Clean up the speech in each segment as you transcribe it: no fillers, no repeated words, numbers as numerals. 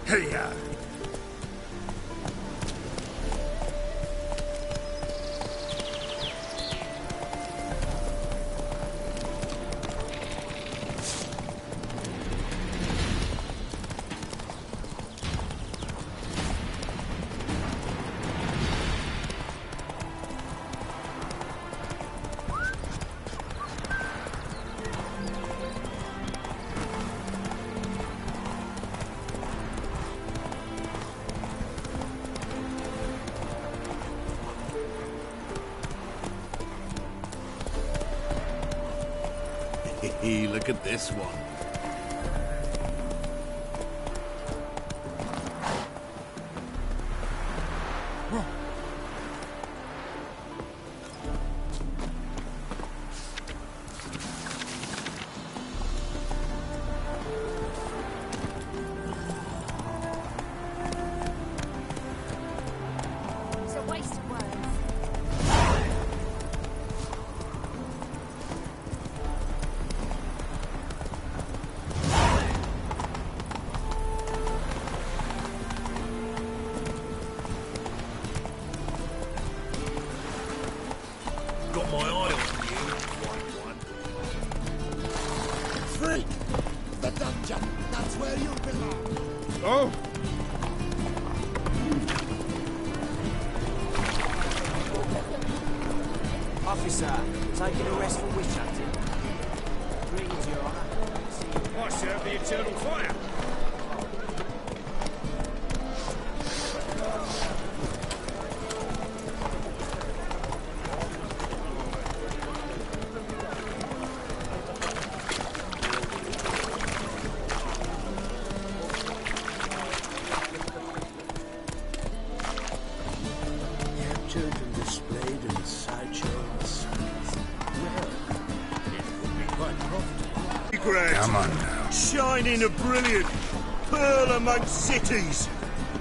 Hey-ya. Look at this one. Officer, taking a rest for witch hunting. Greetings, Your Honour. I serve the eternal fire. Come on now. Shining a brilliant pearl amongst cities,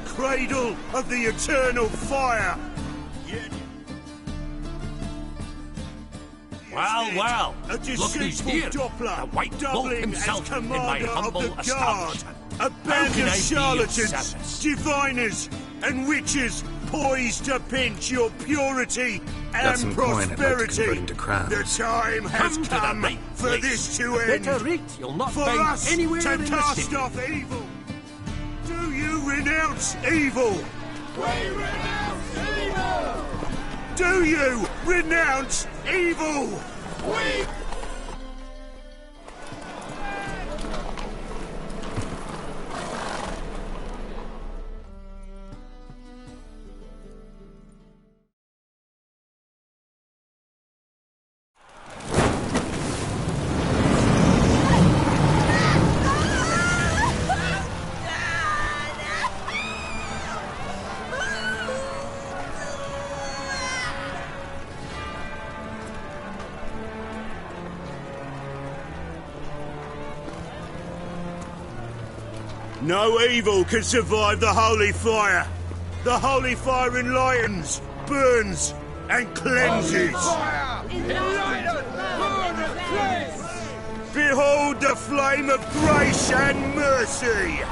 cradle of the eternal fire. Well, a look who's here. Doppler, The White Wolf himself in my humble establishment. A band of charlatans, service? diviners, and witches poised to pinch your purity Got and some coin I'd like to prosperity. convert into crown. The time has Come to the come right for place. this to end. Better eat, you'll not For find us anywhere to in the cast city. off evil. Do you renounce evil? We renounce evil! Do you renounce evil? We... No evil can survive the holy fire. The holy fire enlightens, burns, and cleanses. Behold the flame of grace and mercy.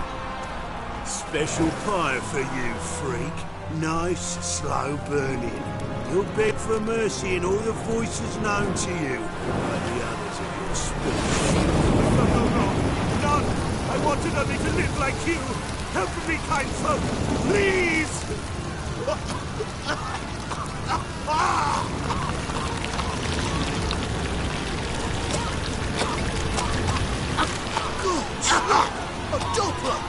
Special fire for you, freak. Nice, slow burning. You'll beg for mercy in all the voices known to you by the others of your species. None! I wanted only to live like you! Help me, kind folk! Please! A Doppler!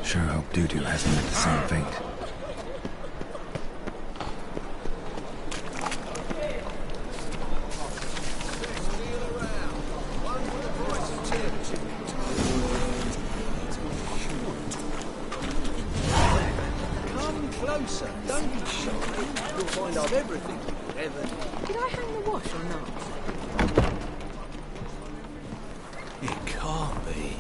Sure hope Doo-Doo hasn't met the same fate. Come closer. Don't be shy. You'll find I've everything you could ever need. Did I hang the wash or not? It can't be.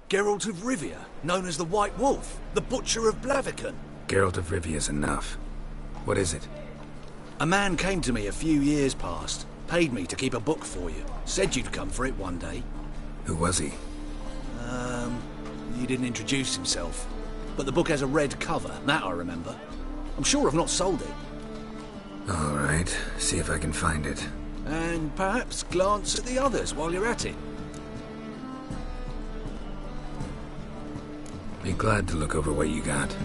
Geralt of Rivia, known as the White Wolf, the Butcher of Blaviken. Geralt of Rivia's enough. What is it? A man came to me a few years past, paid me to keep a book for you, said you'd come for it one day. Who was he? He didn't introduce himself. But the book has a red cover, that I remember. I'm sure I've not sold it. All right, see if I can find it. And perhaps glance at the others while you're at it. Be glad to look over what you got.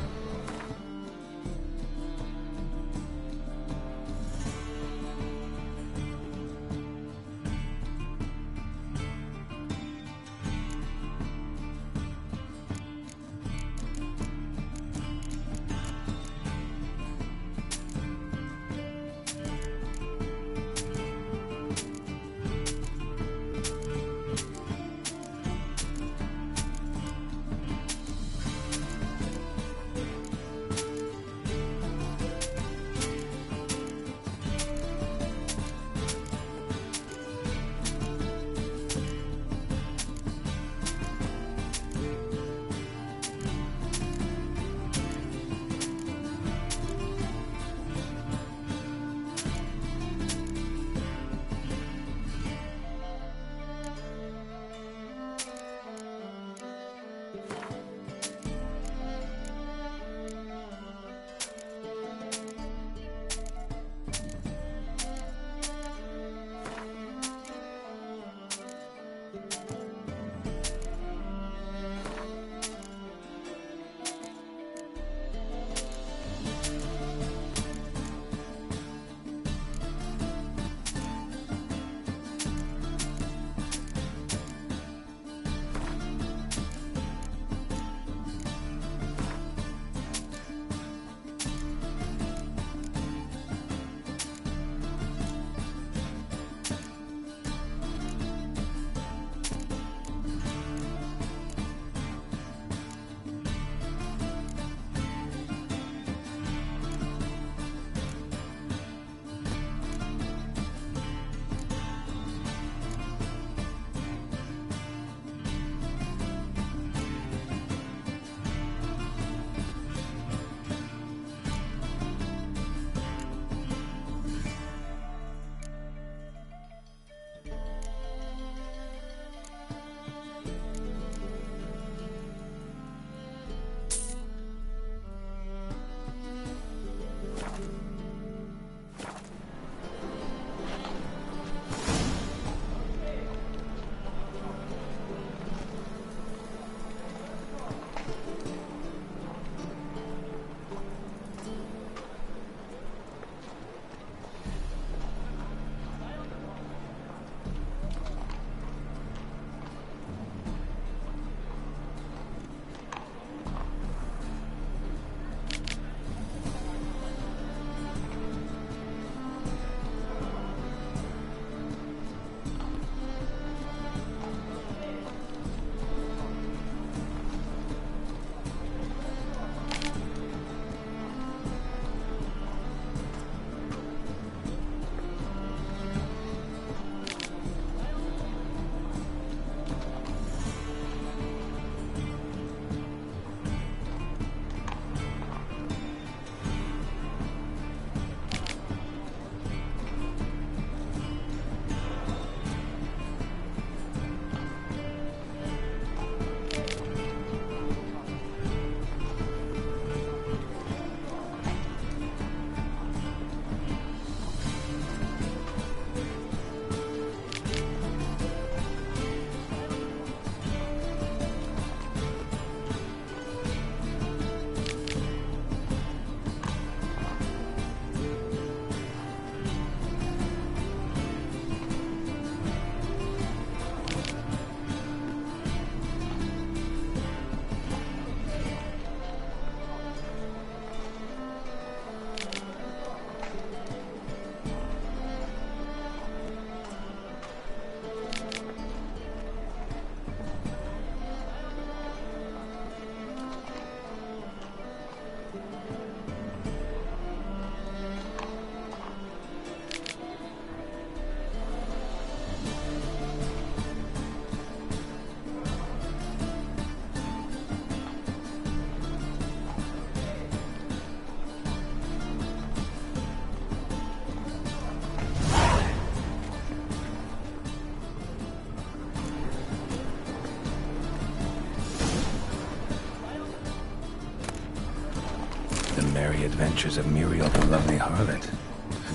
merry adventures of Muriel the Lovely Harlot,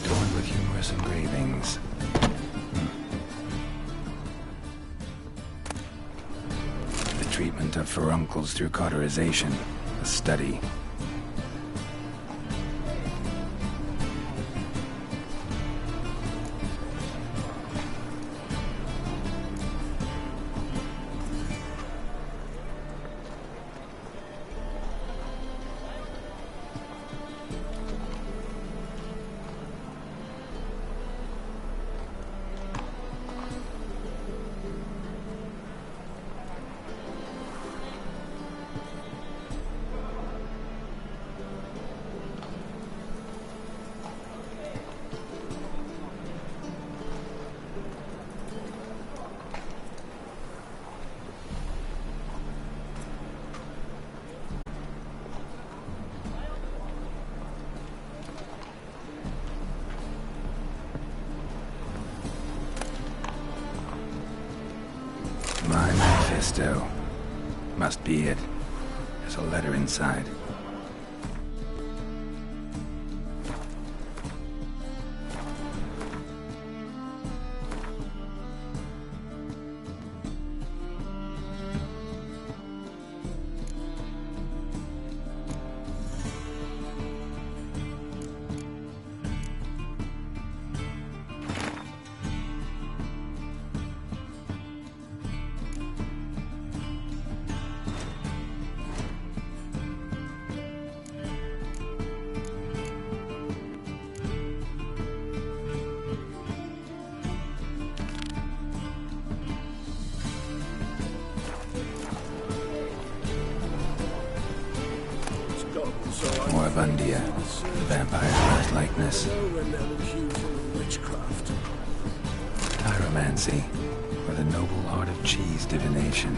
adorned with humorous engravings. The treatment of furuncles through cauterization, a study. My manifesto. Must be it. There's a letter inside. Moribundia, the vampire's last likeness. Witchcraft. Pyromancy, or the noble art of cheese divination.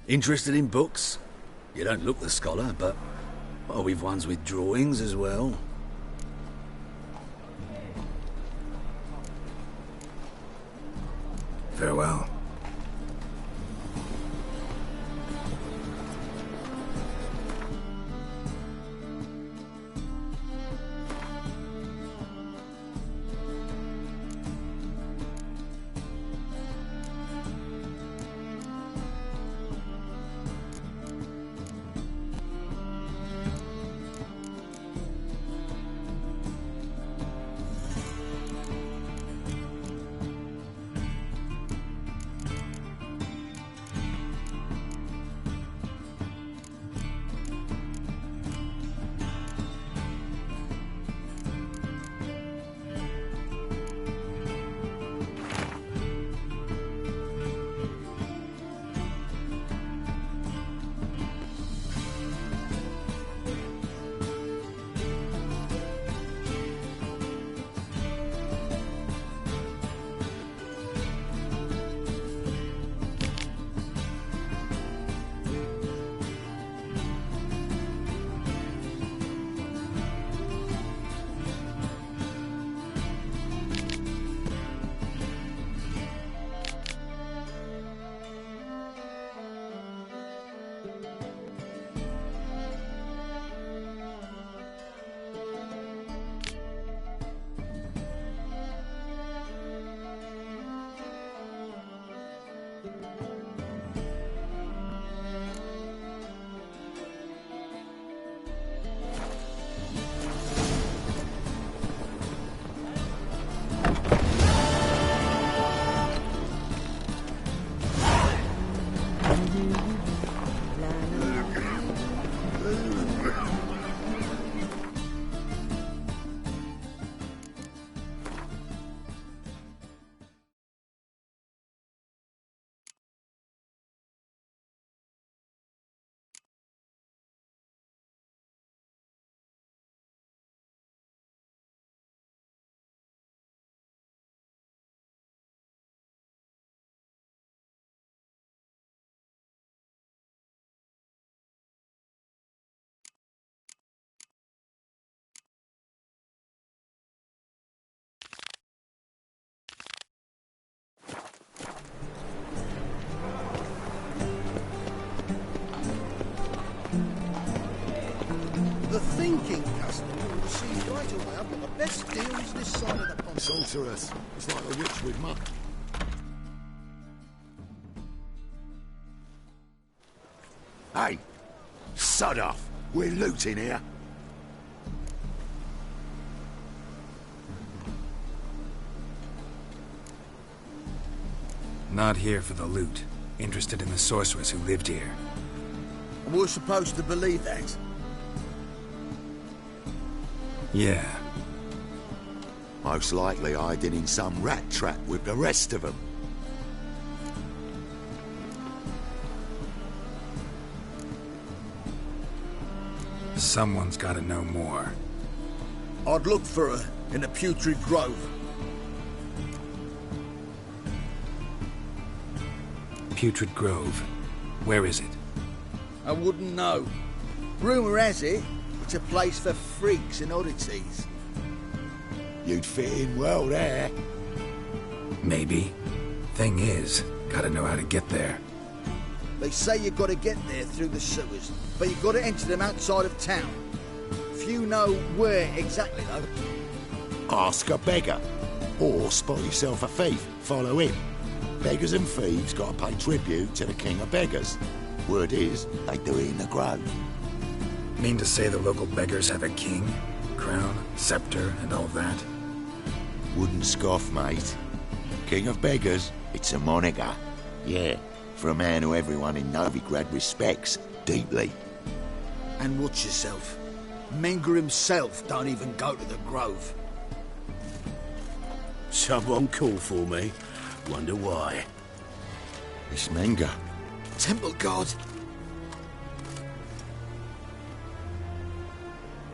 Interested in books? You don't look the scholar, but well, we've ones with drawings as well. Farewell. thinking, customer. You will see right away. I've got the best deals this side of the pond. Sorceress. It's like a witch with muck. Hey! Sod off! We're looting here. Not here for the loot. Interested in the sorceress who lived here. And we're supposed to believe that. Yeah. Most likely hiding in some rat trap with the rest of them. Someone's gotta know more. I'd look for her in the Putrid Grove. Putrid Grove. Where is it? I wouldn't know. Rumour has it, it's a place for freaks and oddities. You'd fit in well there. Maybe. Thing is, gotta know how to get there. They say you've got to get there through the sewers, but you've got to enter them outside of town. Few know where exactly, though. Ask a beggar. Or spot yourself a thief. Follow him. Beggars and thieves got to pay tribute to the king of beggars. Word is, they do it in the grove. Mean to say the local beggars have a king? Crown, scepter, and all that? Wouldn't scoff, mate. King of beggars, it's a moniker. Yeah, for a man who everyone in Novigrad respects deeply. And watch yourself. Menger himself don't even go to the grove. Someone called for me. Wonder why. It's Menger. Temple guard.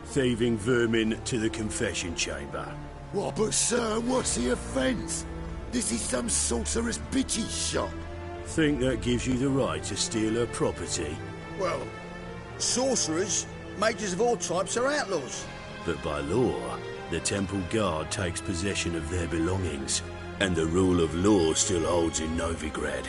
Thieving vermin to the confession chamber. What, but sir, what's the offence? This is some sorcerer's bitchy shop. Think that gives you the right to steal her property? Well, sorcerers, mages of all types are outlaws. But by law, the temple guard takes possession of their belongings, and the rule of law still holds in Novigrad.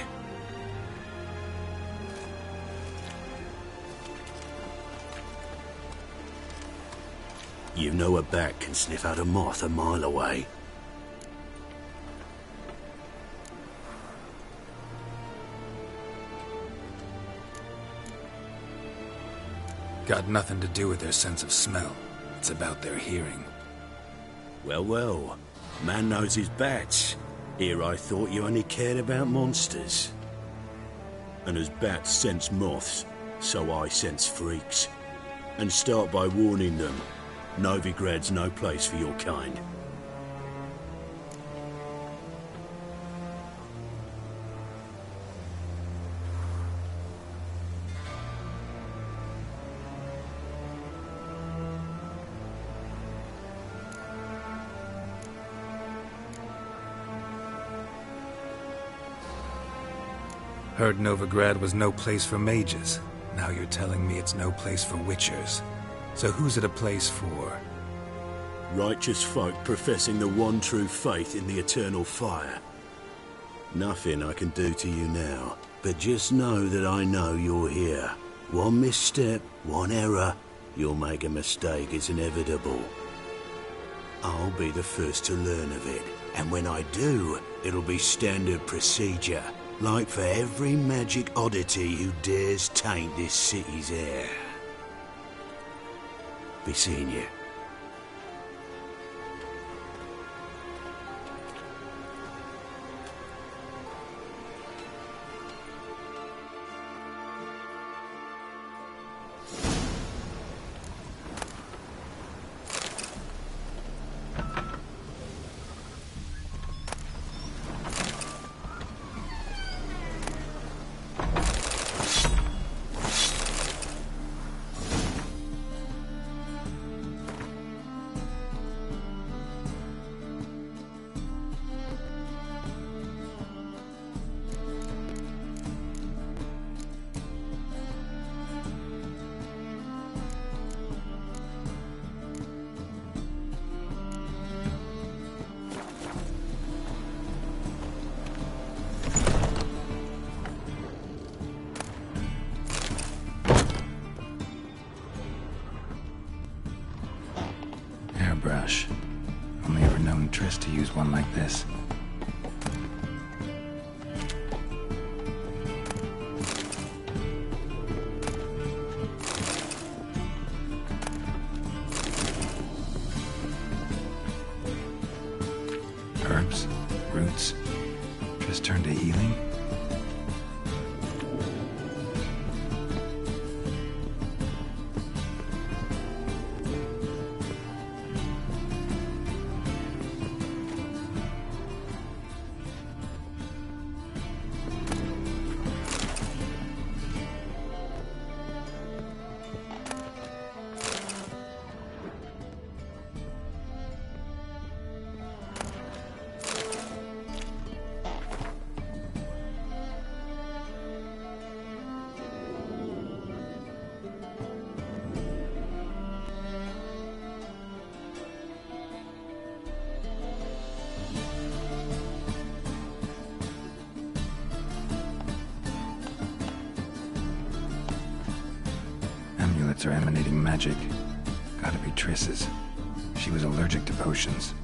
You know a bat can sniff out a moth a mile away. Got nothing to do with their sense of smell. It's about their hearing. Well, well. Man knows his bats. Here I thought you only cared about monsters. And as bats sense moths, so I sense freaks. And start by warning them. Novigrad's no place for your kind. Heard Novigrad was no place for mages. Now you're telling me it's no place for witchers. So who's it a place for? Righteous folk professing the one true faith in the eternal fire. Nothing I can do to you now, but just know that I know you're here. One misstep, one error, you'll make a mistake, it's inevitable. I'll be the first to learn of it, and when I do, it'll be standard procedure. Like for every magic oddity who dares taint this city's air. Be seeing you. brush. Only ever known Triss to use one like this. Herbs, roots. Triss turned to healing. Amulets are emanating magic. Gotta be Triss's. She was allergic to potions.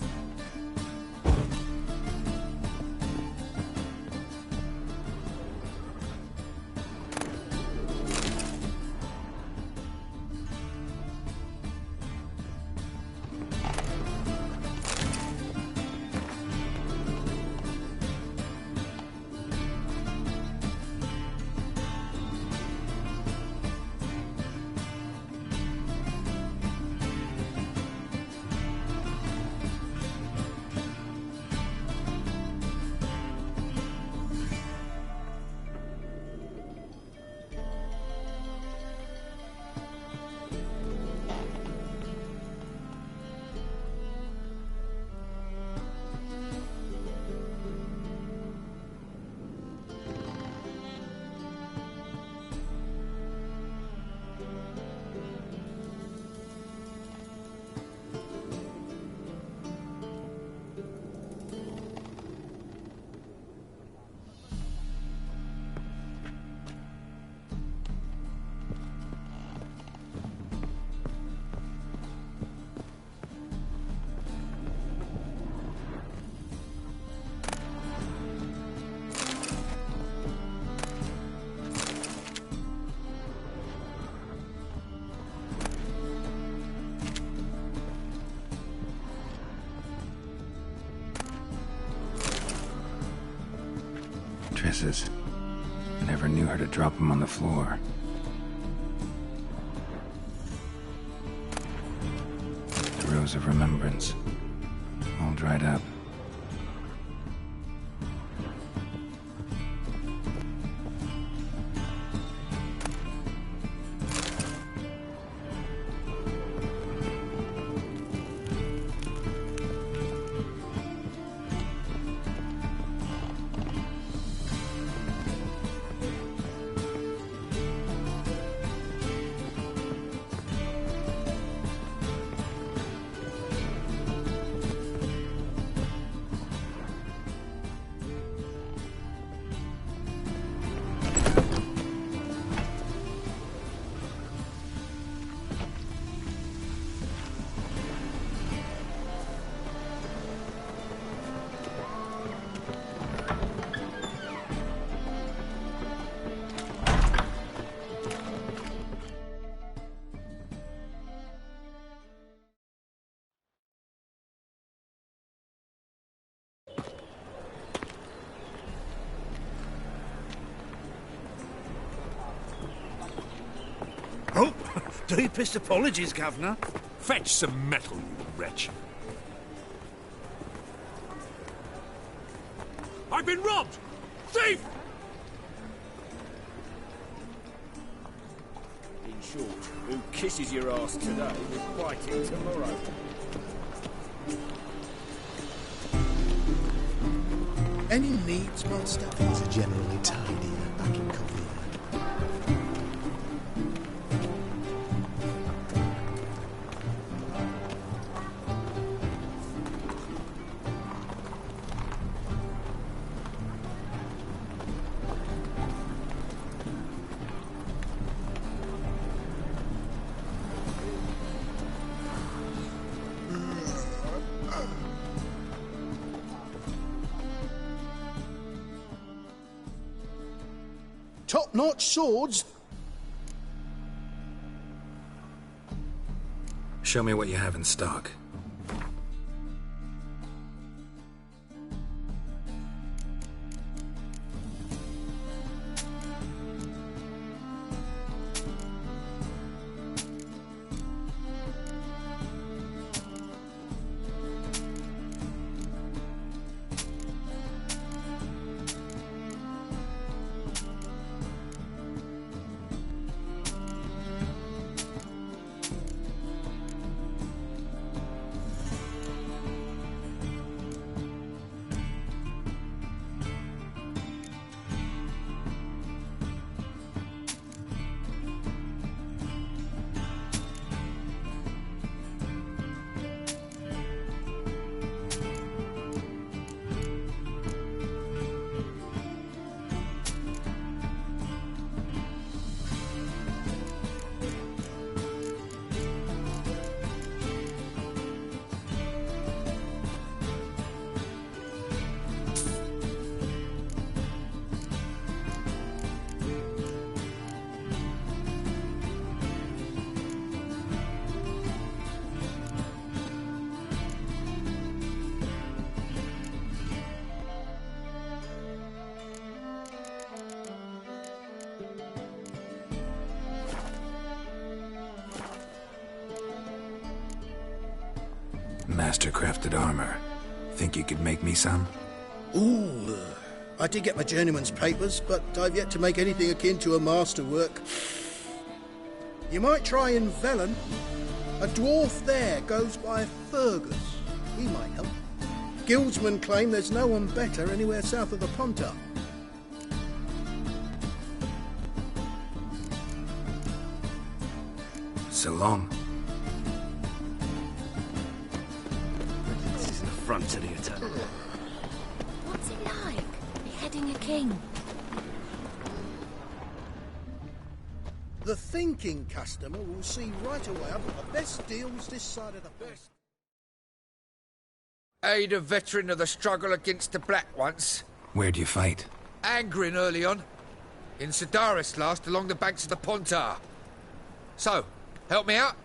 Triss's. I never knew her to drop them on the floor. The Rose of Remembrance. All dried up. Oh, deepest apologies, Governor. Fetch some metal, you wretch. I've been robbed! Thief! In short, who kisses your ass today will bite it tomorrow. Any needs, Master? Things are generally tidier back in Coffee. Not swords. Show me what you have in stock. Master-crafted armor. Think you could make me some? Ooh, I did get my journeyman's papers, but I've yet to make anything akin to a masterwork. You might try in Velen. A dwarf there goes by Fergus. He might help. Guildsmen claim there's no one better anywhere south of the Pontar. So long. This is an affront to the Eternal. What's it like, beheading a king? The thinking customer will see right away I've got the best deals this side of the best. Aid a veteran of the struggle against the Black once. Where'd you fight? Angering early on. In Sedaris last, along the banks of the Pontar. So, help me out?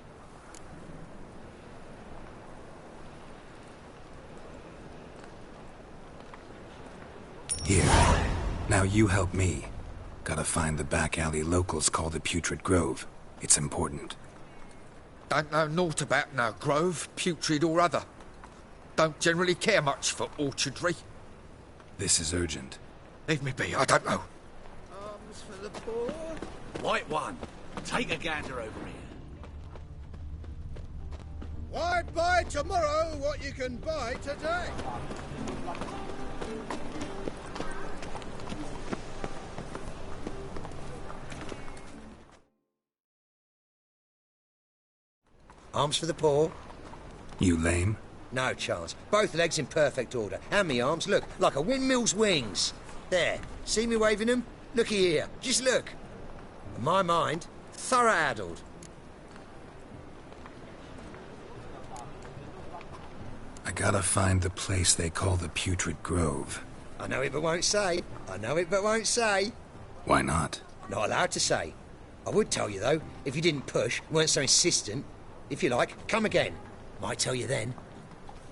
Here. Now you help me. Gotta find the back alley locals call the Putrid Grove. It's important. Don't know naught about no grove, putrid or other. Don't generally care much for orchardry. This is urgent. Leave me be, I don't know. Arms for the poor. White one, take a gander over here. Why buy tomorrow what you can buy today? Arms for the poor? You lame? No chance. Both legs in perfect order. And me arms, look, like a windmill's wings. There. See me waving them? Looky here. Just look. And my mind, thorough addled. I gotta find the place they call the Putrid Grove. I know it but won't say. I know it but won't say. Why not? Not allowed to say. I would tell you, though, if you didn't push, weren't so insistent. If you like, come again. Might tell you then.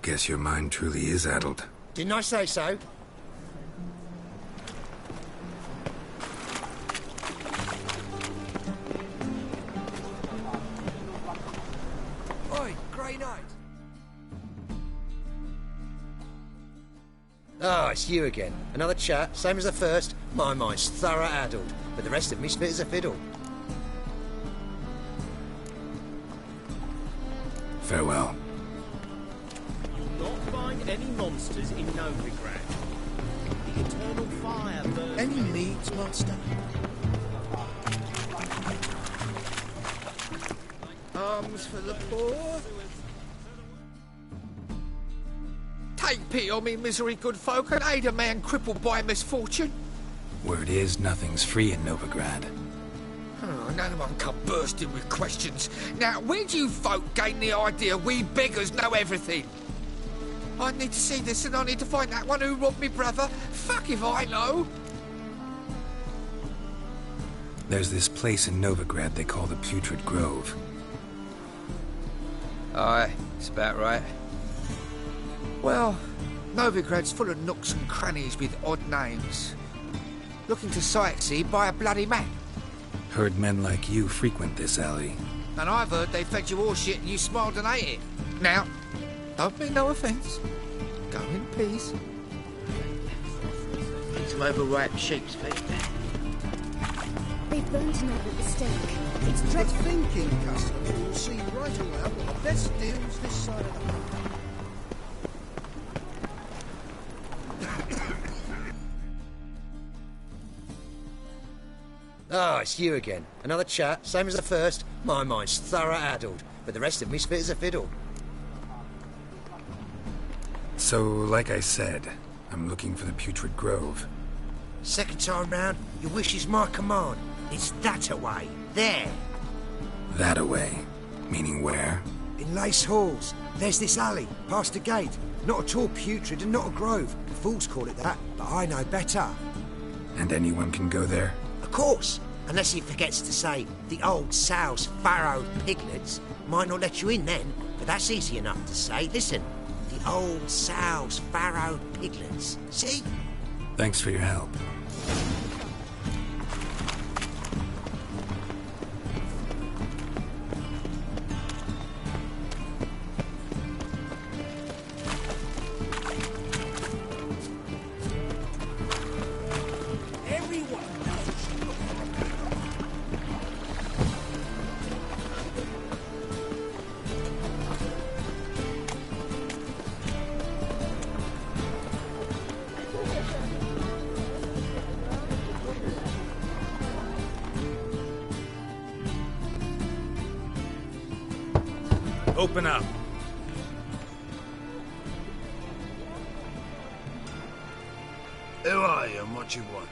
Guess your mind truly is addled. Didn't I say so? Oi, Grey Knight! Ah, it's you again. Another chat, same as the first. My mind's thorough addled, but the rest of me's fit as a fiddle. Farewell. You'll not find any monsters in Novigrad. The eternal fire burns. Any needs, master? Arms for the poor. Take pity on me, misery, good folk, and aid a man crippled by misfortune. Word is, nothing's free in Novigrad. Oh, none one come bursting with questions. Now, where do you folk gain the idea we beggars know everything? I need to see this, and I need to find that one who robbed me brother. Fuck if I know. There's this place in Novigrad they call the Putrid Grove. Aye, it's about right. Well, Novigrad's full of nooks and crannies with odd names. Looking to sightsee, buy a bloody map. Heard men like you frequent this alley. And I've heard they fed you all shit and you smiled and ate it. Now, don't mean no offence. Go in peace. Need some overripe sheep's feet. They burnt another at the stake. It's just thinking, customer. You'll see right away I've got the best deals this side of the road. Ah, it's you again. Another chat, same as the first. My mind's thorough addled, but the rest of me's fit as a fiddle. So, like I said, I'm looking for the Putrid Grove. Second time round, your wish is my command. It's that away. There. That away? Meaning where? In Lace Halls. There's this alley, past the gate. Not at all putrid and not a grove. The fools call it that, but I know better. And anyone can go there? Of course. Unless he forgets to say, the old sow's farrowed piglets. Might not let you in then, but that's easy enough to say. Listen, the old sow's farrowed piglets. See? Thanks for your help. Open up. Who are you and what you want?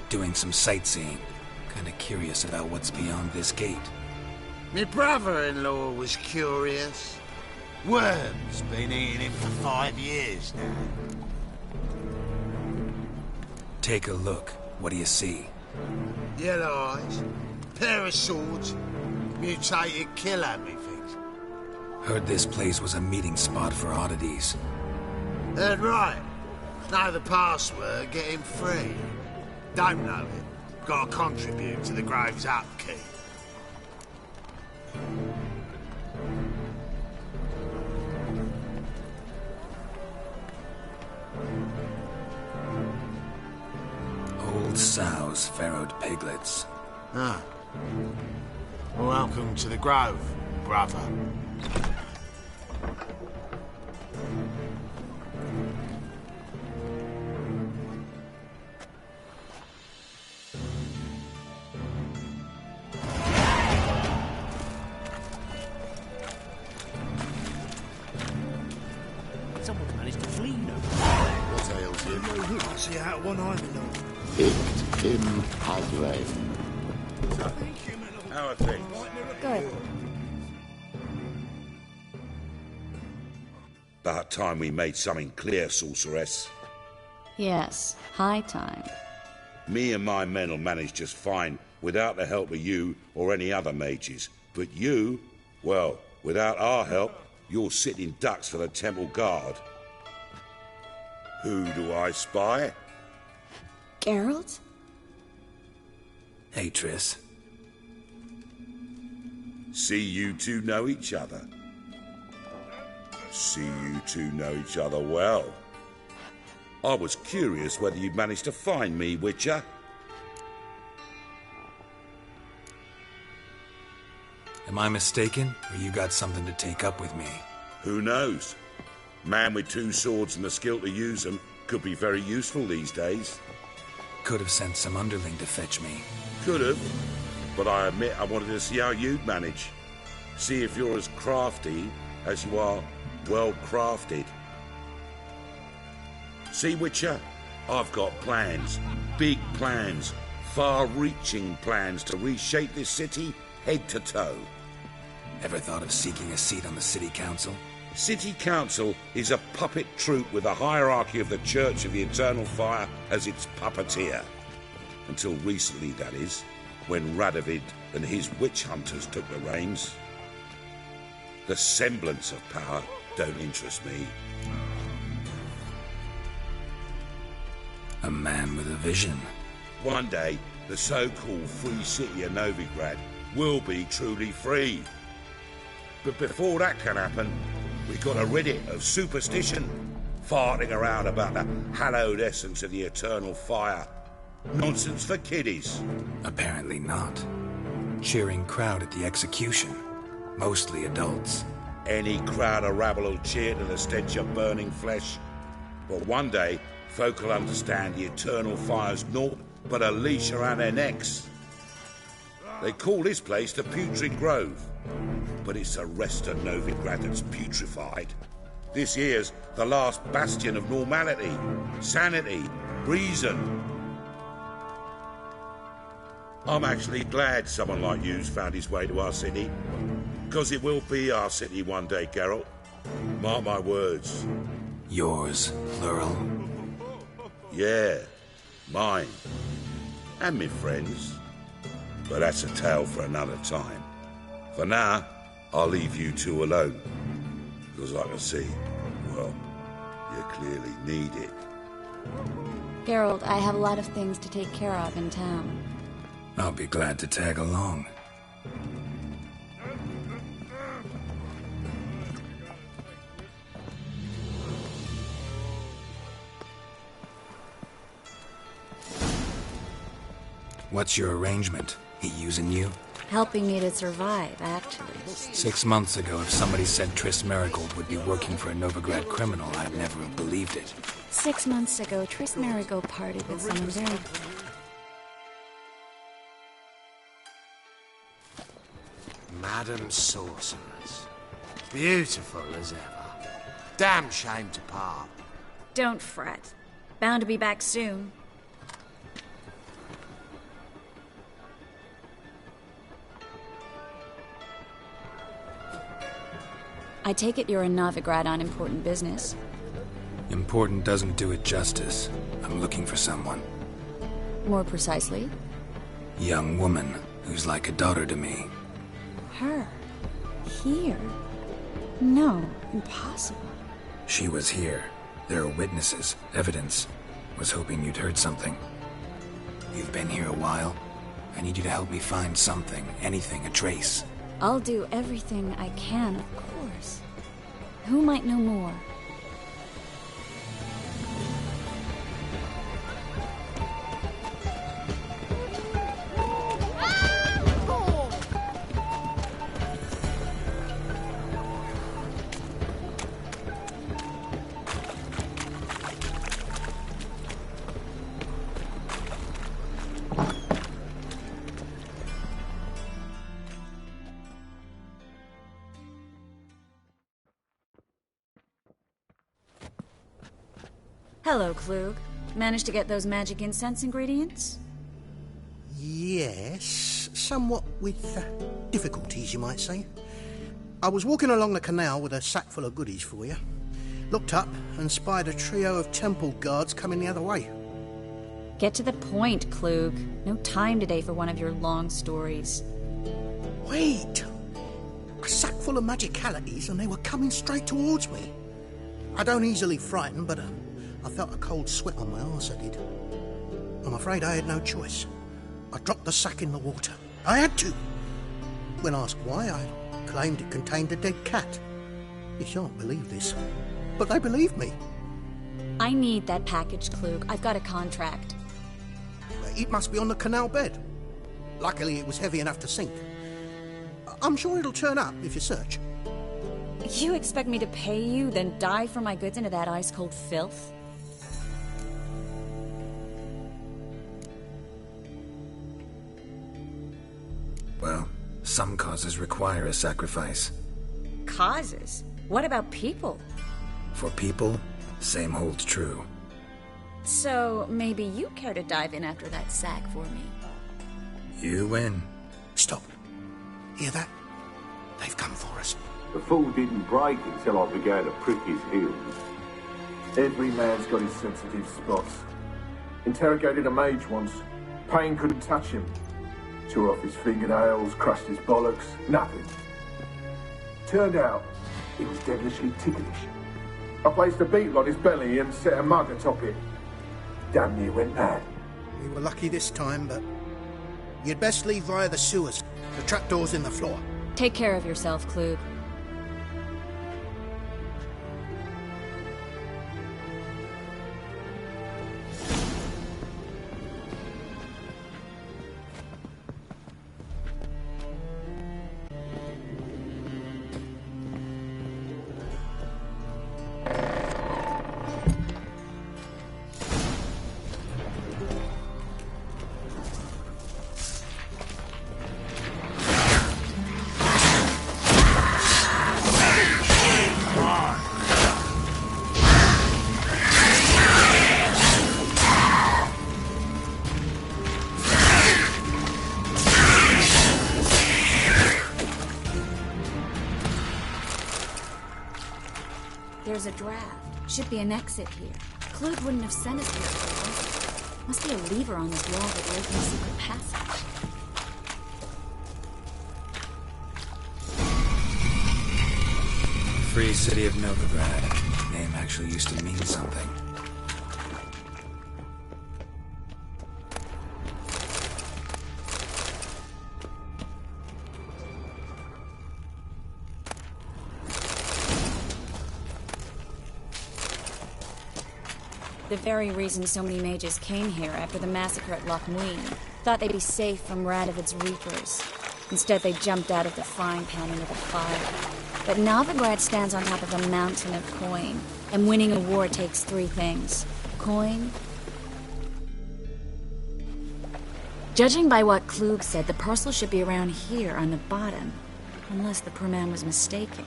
Doing some sightseeing. Kinda curious about what's beyond this gate. My brother-in-law was curious. Worms been eating him for 5 years now. Take a look. What do you see? Yellow eyes, pair of swords, mutated killer, methinks. Heard this place was a meeting spot for oddities. Heard right. Know the password, get him free. Don't know it. Gotta contribute to the Grove's upkeep. Old sows, farrowed piglets. Ah. Welcome to the Grove, brother. Someone's managed to flee now. What ails you? I see out one eye below. Icht im Hadrein. How are things? Good. About time we made something clear, sorceress. Yes, high time. Me and my men'll manage just fine without the help of you or any other mages. But you, well, without our help, you're sitting ducks for the temple guard. Who do I spy? Geralt? Hey, Triss. See you two know each other. See you two know each other well. I was curious whether you'd managed to find me, Witcher. Am I mistaken, or you got something to take up with me? Who knows? Man with two swords and the skill to use them could be very useful these days. Could have sent some underling to fetch me. Could have, but I admit I wanted to see how you'd manage. See if you're as crafty as you are well crafted. See, Witcher, I've got plans, big plans, far-reaching plans to reshape this city head to toe. Ever thought of seeking a seat on the city council? City Council is a puppet troupe with a hierarchy of the Church of the Eternal Fire as its puppeteer. Until recently, that is, when Radovid and his witch hunters took the reins. The semblance of power don't interest me. A man with a vision. One day, the so-called free city of Novigrad will be truly free. But before that can happen, we got to rid it of superstition, farting around about the hallowed essence of the eternal fire. Nonsense for kiddies. Apparently not. Cheering crowd at the execution. Mostly adults. Any crowd of rabble will cheer to the stench of burning flesh. But one day, folk will understand the eternal fire's naught but a leash around their necks. They call this place the Putrid Grove, but it's the rest of Novigrad that's putrefied. This here's the last bastion of normality, sanity, reason. I'm actually glad someone like you's found his way to our city, because it will be our city one day, Geralt. Mark my words. Yours, plural. Yeah, mine. And me friends. But that's a tale for another time. For now, I'll leave you two alone. Because I can see, well, you clearly need it. Geralt, I have a lot of things to take care of in town. I'll be glad to tag along. What's your arrangement? He using you? Helping me to survive, actually. 6 months ago, if somebody said Triss Merigold would be working for a Novigrad criminal, I'd never have believed it. 6 months ago, Triss Merigold parted with someone very... Madam Sorceress. Beautiful as ever. Damn shame to part. Don't fret. Bound to be back soon. I take it you're in Novigrad on important business. Important doesn't do it justice. I'm looking for someone. More precisely? Young woman who's like a daughter to me. Her? Here? No, impossible. She was here. There are witnesses, evidence. Was hoping you'd heard something. You've been here a while. I need you to help me find something, anything, a trace. I'll do everything I can, of course. Who might know more? Hello, Klug. Managed to get those magic incense ingredients? Yes, somewhat with difficulties, you might say. I was walking along the canal with a sack full of goodies for you. Looked up and spied a trio of temple guards coming the other way. Get to the point, Klug. No time today for one of your long stories. Wait! A sack full of magicalities and they were coming straight towards me. I don't easily frighten, but I felt a cold sweat on my arse, I did. I'm afraid I had no choice. I dropped the sack in the water. I had to. When asked why, I claimed it contained a dead cat. You shan't believe this, but they believed me. I need that package, Klug. I've got a contract. It must be on the canal bed. Luckily, it was heavy enough to sink. I'm sure it'll turn up if you search. You expect me to pay you, then dive for my goods into that ice-cold filth? Well, some causes require a sacrifice. Causes? What about people? For people, same holds true. So, maybe you care to dive in after that sack for me? You win. Stop. Hear that? They've come for us. The fool didn't break until I began to prick his heels. Every man's got his sensitive spots. Interrogated a mage once. Pain couldn't touch him. Tore off his fingernails, crushed his bollocks, nothing. Turned out, he was devilishly ticklish. I placed a beetle on his belly and set a mug atop it. Damn near went mad. We were lucky this time, but you'd best leave via the sewers. The trapdoor's in the floor. Take care of yourself, Klug. There's a draft. Should be an exit here. Klug wouldn't have sent us here for. Must be a lever on this wall that leads to a secret passage. Free City of Novigrad. Name actually used to mean something. The very reason so many mages came here after the massacre at Loch Muin. Thought they'd be safe from Radovid's reapers. Instead, they jumped out of the frying pan into the fire. But Novigrad stands on top of a mountain of coin, and winning a war takes three things. Coin. Judging by what Klug said, the parcel should be around here on the bottom. Unless the poor man was mistaken.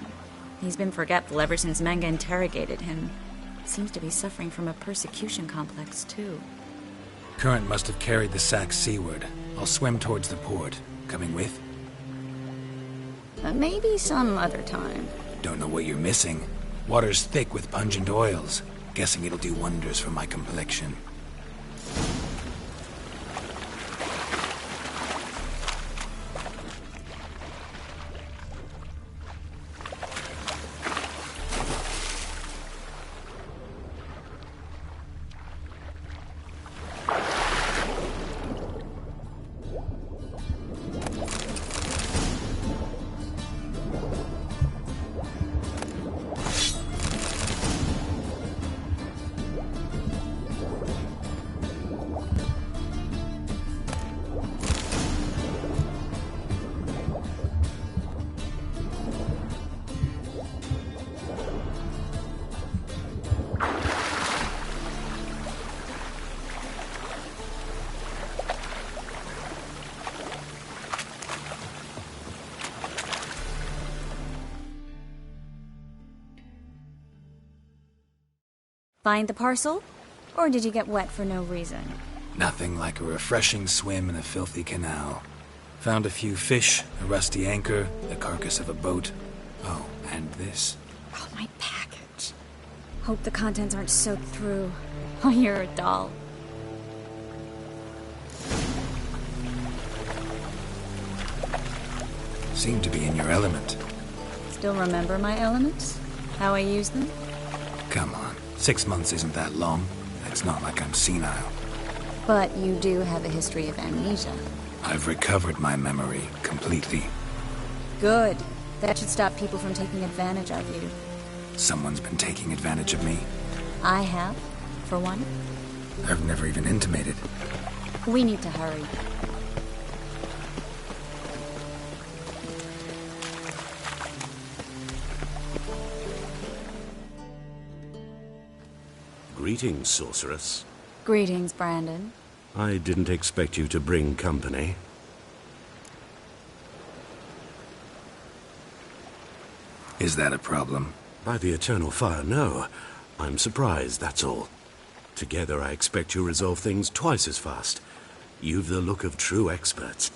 He's been forgetful ever since Manga interrogated him. Seems to be suffering from a persecution complex, too. Current must have carried the sack seaward. I'll swim towards the port. Coming with? Maybe some other time. Don't know what you're missing. Water's thick with pungent oils. Guessing it'll do wonders for my complexion. Find the parcel? Or did you get wet for no reason? Nothing like a refreshing swim in a filthy canal. Found a few fish, a rusty anchor, the carcass of a boat. Oh, and this. Oh, my package. Hope the contents aren't soaked through. Oh, you're a doll. Seem to be in your element. Still remember my elements? How I use them? Come on. 6 months isn't that long. It's not like I'm senile. But you do have a history of amnesia. I've recovered my memory completely. Good. That should stop people from taking advantage of you. Someone's been taking advantage of me. I have, for one. I've never even intimated. We need to hurry. Greetings, sorceress. Greetings, Brandon. I didn't expect you to bring company. Is that a problem? By the eternal fire, no. I'm surprised, that's all. Together, I expect you resolve things twice as fast. You've the look of true experts.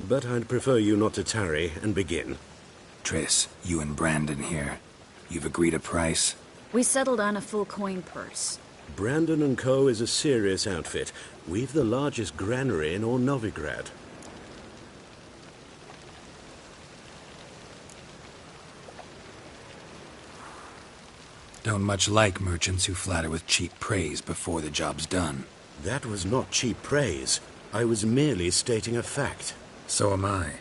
But I'd prefer you not to tarry and begin. Triss, you and Brandon here. You've agreed a price? We settled on a full coin purse. Brandon & Co. is a serious outfit. We've the largest granary in all Novigrad. Don't much like merchants who flatter with cheap praise before the job's done. That was not cheap praise. I was merely stating a fact. So am I.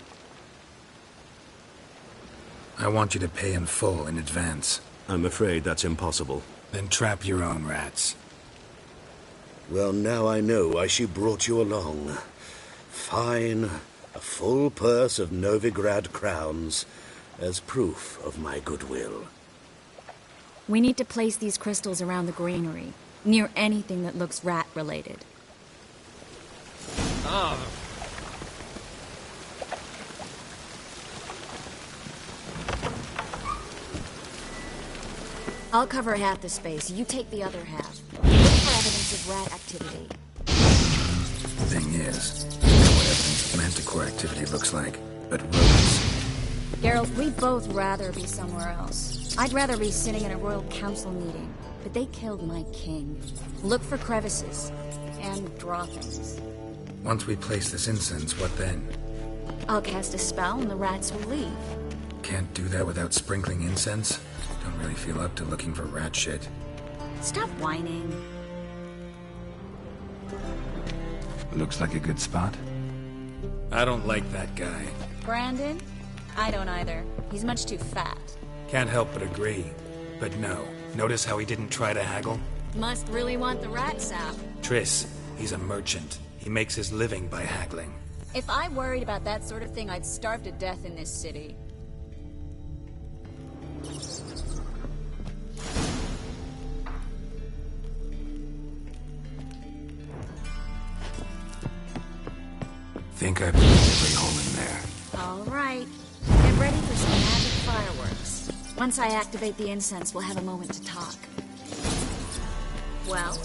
I want you to pay in full in advance. I'm afraid that's impossible. Then trap your own rats. Well, now I know why she brought you along. Fine. A full purse of Novigrad crowns as proof of my goodwill. We need to place these crystals around the granary, near anything that looks rat-related. I'll cover half the space. You take the other half. Look for evidence of rat activity. Thing is, I know what evidence of manticore activity looks like, but rodents... Geralt, we'd both rather be somewhere else. I'd rather be sitting in a royal council meeting, but they killed my king. Look for crevices, and draw things. Once we place this incense, what then? I'll cast a spell and the rats will leave. Can't do that without sprinkling incense? Don't really feel up to looking for rat shit. Stop whining. Looks like a good spot. I don't like that guy. Brandon? I don't either. He's much too fat. Can't help but agree. But no. Notice how he didn't try to haggle? Must really want the rat sap. Triss, he's a merchant. He makes his living by haggling. If I worried about that sort of thing, I'd starve to death in this city. Think I put every hole in there. All right. Get ready for some magic fireworks. Once I activate the incense, we'll have a moment to talk. Well?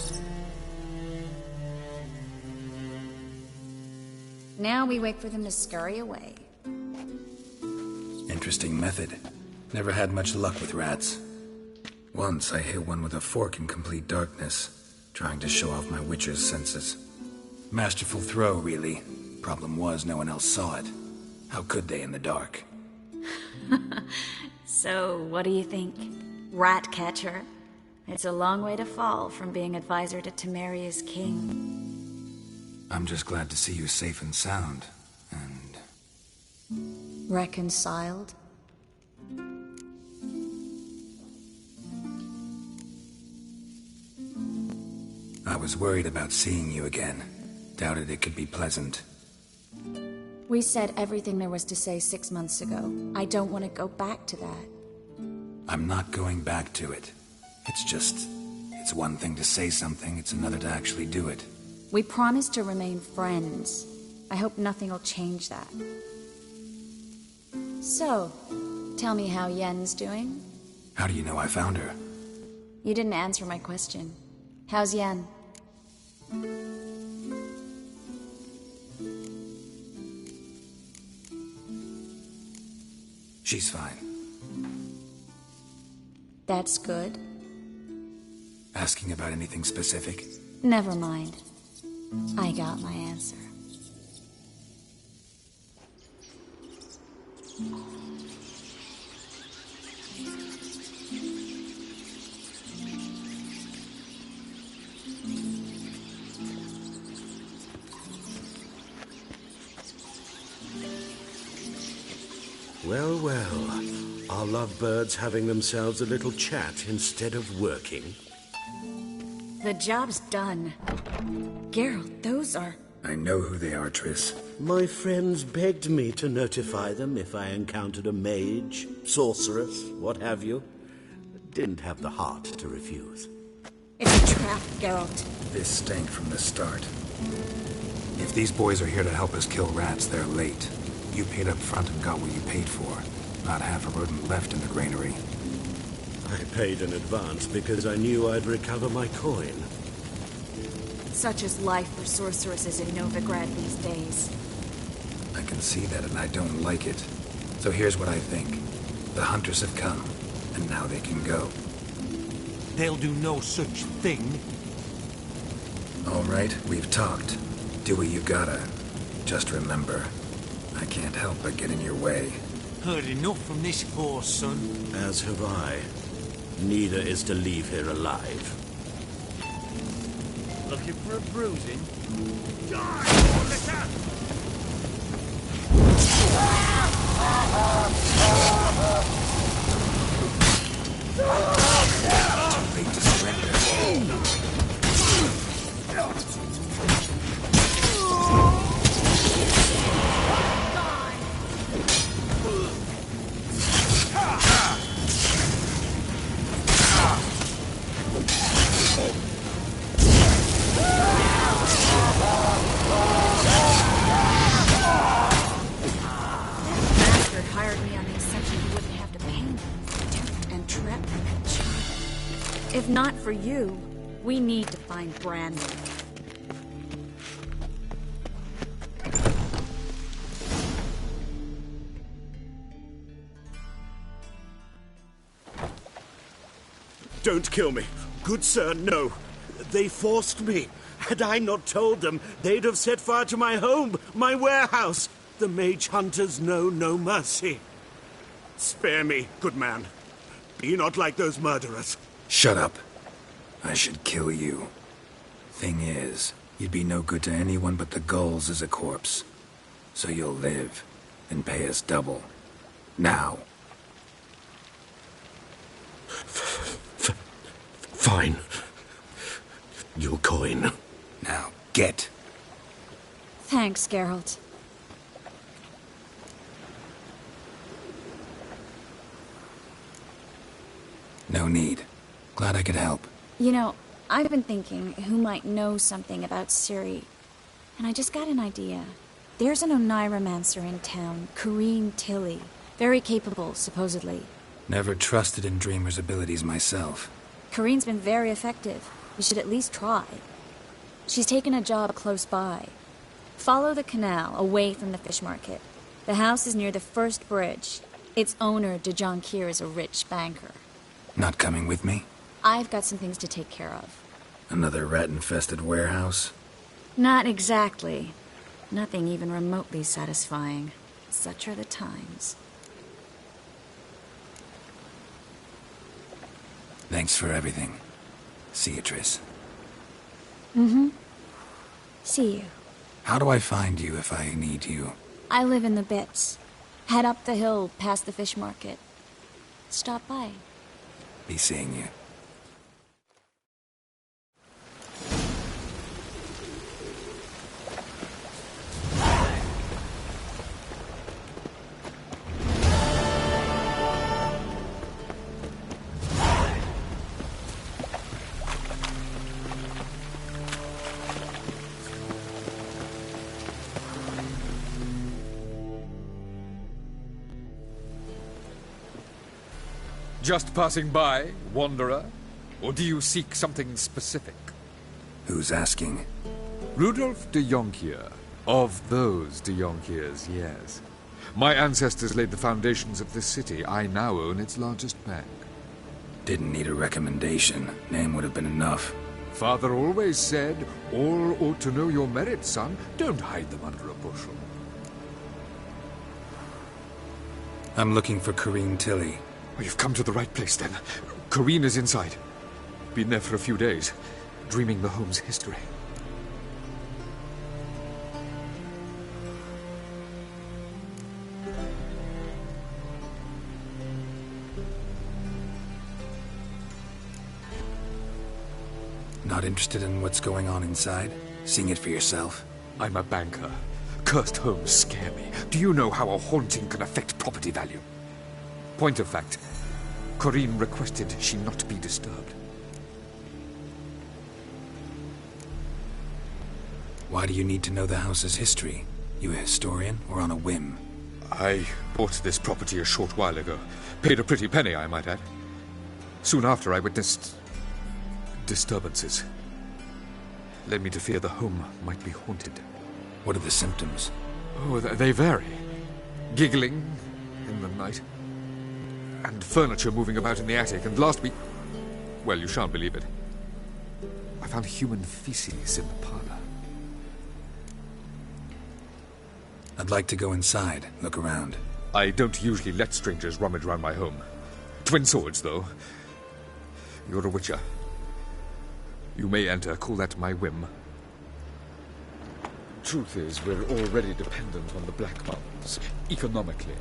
Now we wait for them to scurry away. Interesting method. Never had much luck with rats. Once I hit one with a fork in complete darkness, trying to show off my witcher's senses. Masterful throw, really. Problem was, no one else saw it. How could they in the dark? So, what do you think? Rat catcher? It's a long way to fall from being advisor to Temeria's king. I'm just glad to see you safe and sound, and... Reconciled? I was worried about seeing you again. Doubted it could be pleasant. We said everything there was to say 6 months ago. I don't want to go back to that. I'm not going back to it. It's one thing to say something, it's another to actually do it. We promised to remain friends. I hope nothing will change that. So, tell me how Yen's doing? How do you know I found her? You didn't answer my question. How's Yen? She's fine. That's good. Asking about anything specific? Never mind. I got my answer. Well, well. Our lovebirds having themselves a little chat instead of working. The job's done. Geralt, those are... I know who they are, Triss. My friends begged me to notify them if I encountered a mage, sorceress, what have you. Didn't have the heart to refuse. It's a trap, Geralt. This stank from the start. If these boys are here to help us kill rats, they're late. You paid up front and got what you paid for. Not half a rodent left in the granary. I paid in advance because I knew I'd recover my coin. Such is life for sorceresses in Novigrad these days. I can see that and I don't like it. So here's what I think. The hunters have come, and now they can go. They'll do no such thing. All right, we've talked. Do what you gotta. Just remember, I can't help but get in your way. Heard enough from this horse, son. As have I. Neither is to leave here alive. Looking for a bruising? Die! Ready to surrender. If not for you, we need to find Brandon. Don't kill me. Good sir, no. They forced me. Had I not told them, they'd have set fire to my home, my warehouse. The mage hunters know no mercy. Spare me, good man. Be not like those murderers. Shut up. I should kill you. Thing is, you'd be no good to anyone but the gulls as a corpse. So you'll live, and pay us double. Now. Fine. Your coin. Now, get. Thanks, Geralt. No need. Glad I could help. You know, I've been thinking who might know something about Ciri. And I just got an idea. There's an Oneiromancer in town, Corrine Tilly. Very capable, supposedly. Never trusted in Dreamer's abilities myself. Corrine's been very effective. You should at least try. She's taken a job close by. Follow the canal, away from the fish market. The house is near the first bridge. Its owner, de Jonquière, is a rich banker. Not coming with me? I've got some things to take care of. Another rat-infested warehouse? Not exactly. Nothing even remotely satisfying. Such are the times. Thanks for everything. See you, Triss. Mm-hmm. See you. How do I find you if I need you? I live in the Bits. Head up the hill past the fish market. Stop by. Be seeing you. Just passing by, wanderer? Or do you seek something specific? Who's asking? Rudolph de Jonquière. Of those de Jonquières, yes. My ancestors laid the foundations of this city. I now own its largest bank. Didn't need a recommendation. Name would have been enough. Father always said, all ought to know your merits, son. Don't hide them under a bushel. I'm looking for Corrine Tilly. Well, you've come to the right place, then. Corrine is inside. Been there for a few days, dreaming the home's history. Not interested in what's going on inside? Seeing it for yourself? I'm a banker. Cursed homes scare me. Do you know how a haunting can affect property value? Point of fact, Corrine requested she not be disturbed. Why do you need to know the house's history? You a historian or on a whim? I bought this property a short while ago. Paid a pretty penny, I might add. Soon after, I witnessed disturbances. Led me to fear the home might be haunted. What are the symptoms? Oh, they vary. Giggling in the night. And furniture moving about in the attic, and last week... Well, you shan't believe it. I found human feces in the parlor. I'd like to go inside, look around. I don't usually let strangers rummage around my home. Twin swords, though. You're a witcher. You may enter, call that my whim. Truth is, we're already dependent on the Black Mountains, economically.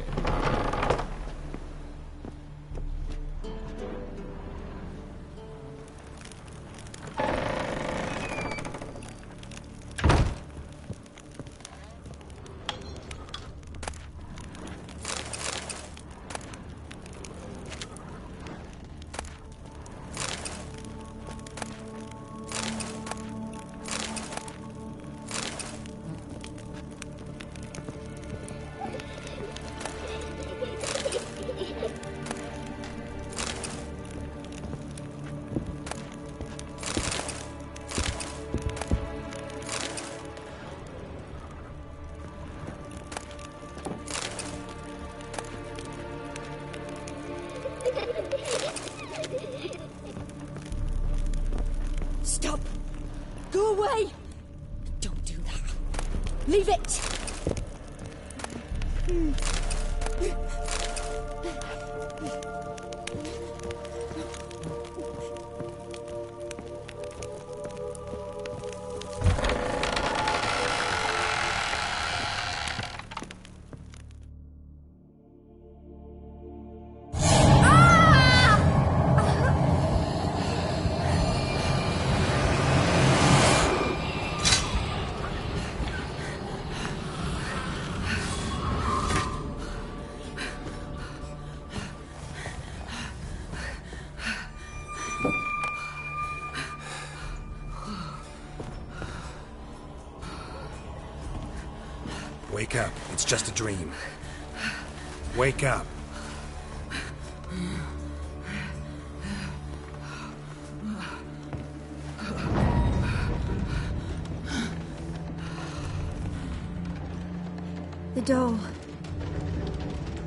Stop! Go away! Don't do that. Leave it! Wake up. It's just a dream. Wake up. The door.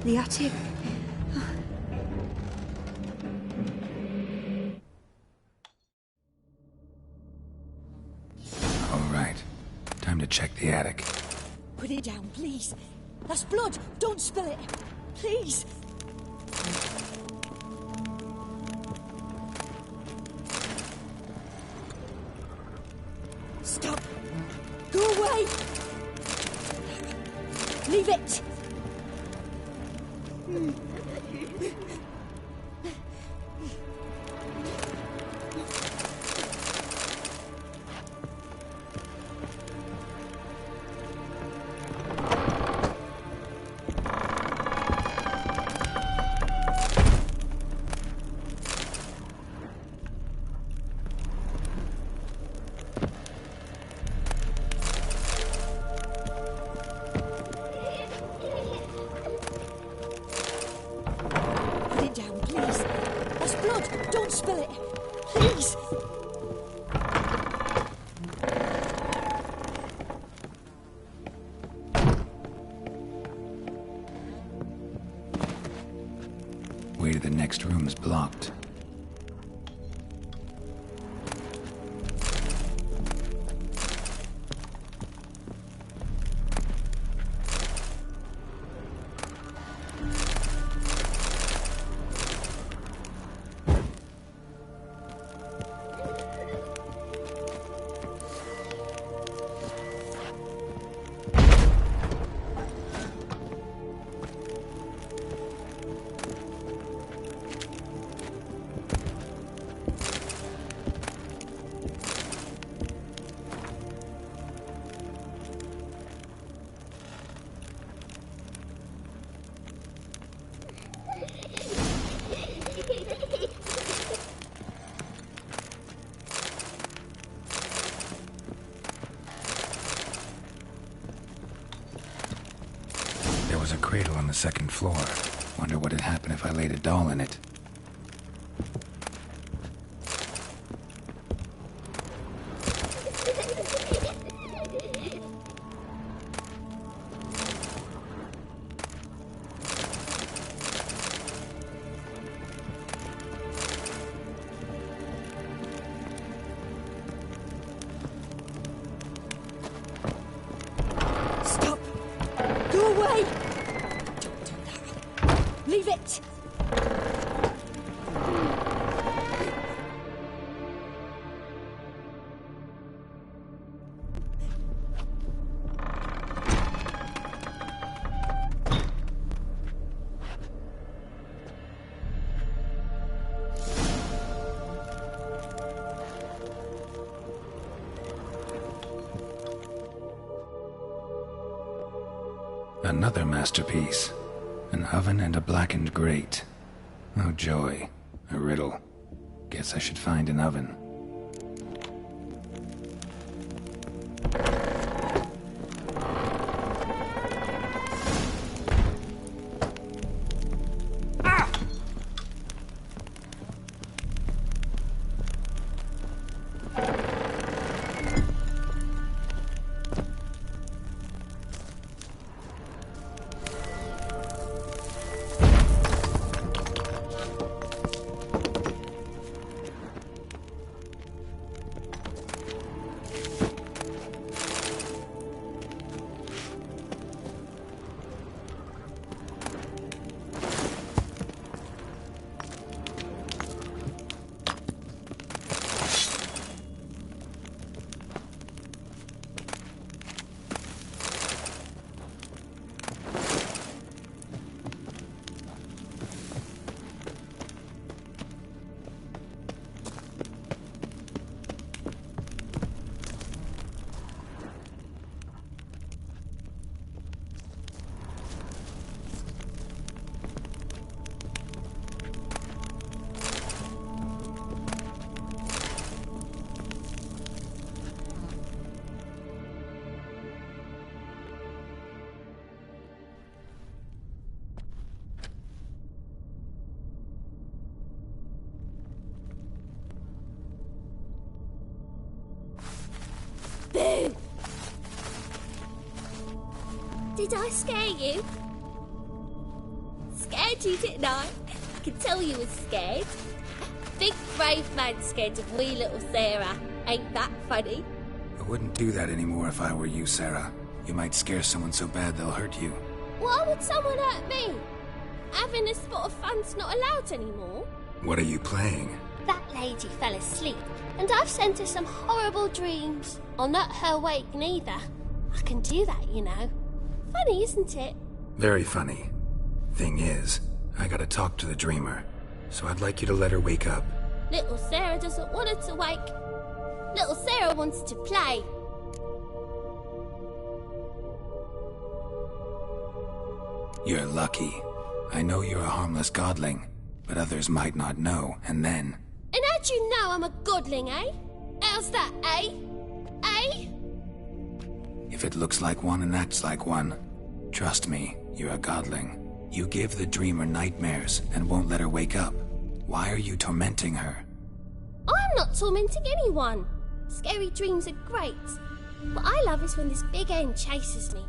The attic. All right. Time to check the attic. Put it down, please. That's blood. Don't spill it. Please. Stop. Go away. Leave it. Don't spill it. Please. Way to the next room is blocked. There was a cradle on the second floor. Wonder what would happen if I laid a doll in it. away! Don't do that. Leave it! Another masterpiece. An oven and a blackened grate. Oh joy. A riddle. Guess I should find an oven. Boo! Did I scare you? Scared you, didn't I? I can tell you was scared. Big brave man scared of wee little Sarah. Ain't that funny? I wouldn't do that anymore if I were you, Sarah. You might scare someone so bad they'll hurt you. Why would someone hurt me? Having a spot of fun's not allowed anymore. What are you playing? That lady fell asleep, and I've sent her some horrible dreams. I'll not her wake neither. I can do that, you know. Funny, isn't it? Very funny. Thing is, I gotta talk to the dreamer, so I'd like you to let her wake up. Little Sarah doesn't want her to wake. Little Sarah wants to play. You're lucky. I know you're a harmless godling, but others might not know, and then... And how'd you know I'm a godling, eh? How's that, eh? Eh? If it looks like one and acts like one, trust me, you're a godling. You give the dreamer nightmares and won't let her wake up. Why are you tormenting her? I'm not tormenting anyone. Scary dreams are great. What I love is when this big hen chases me.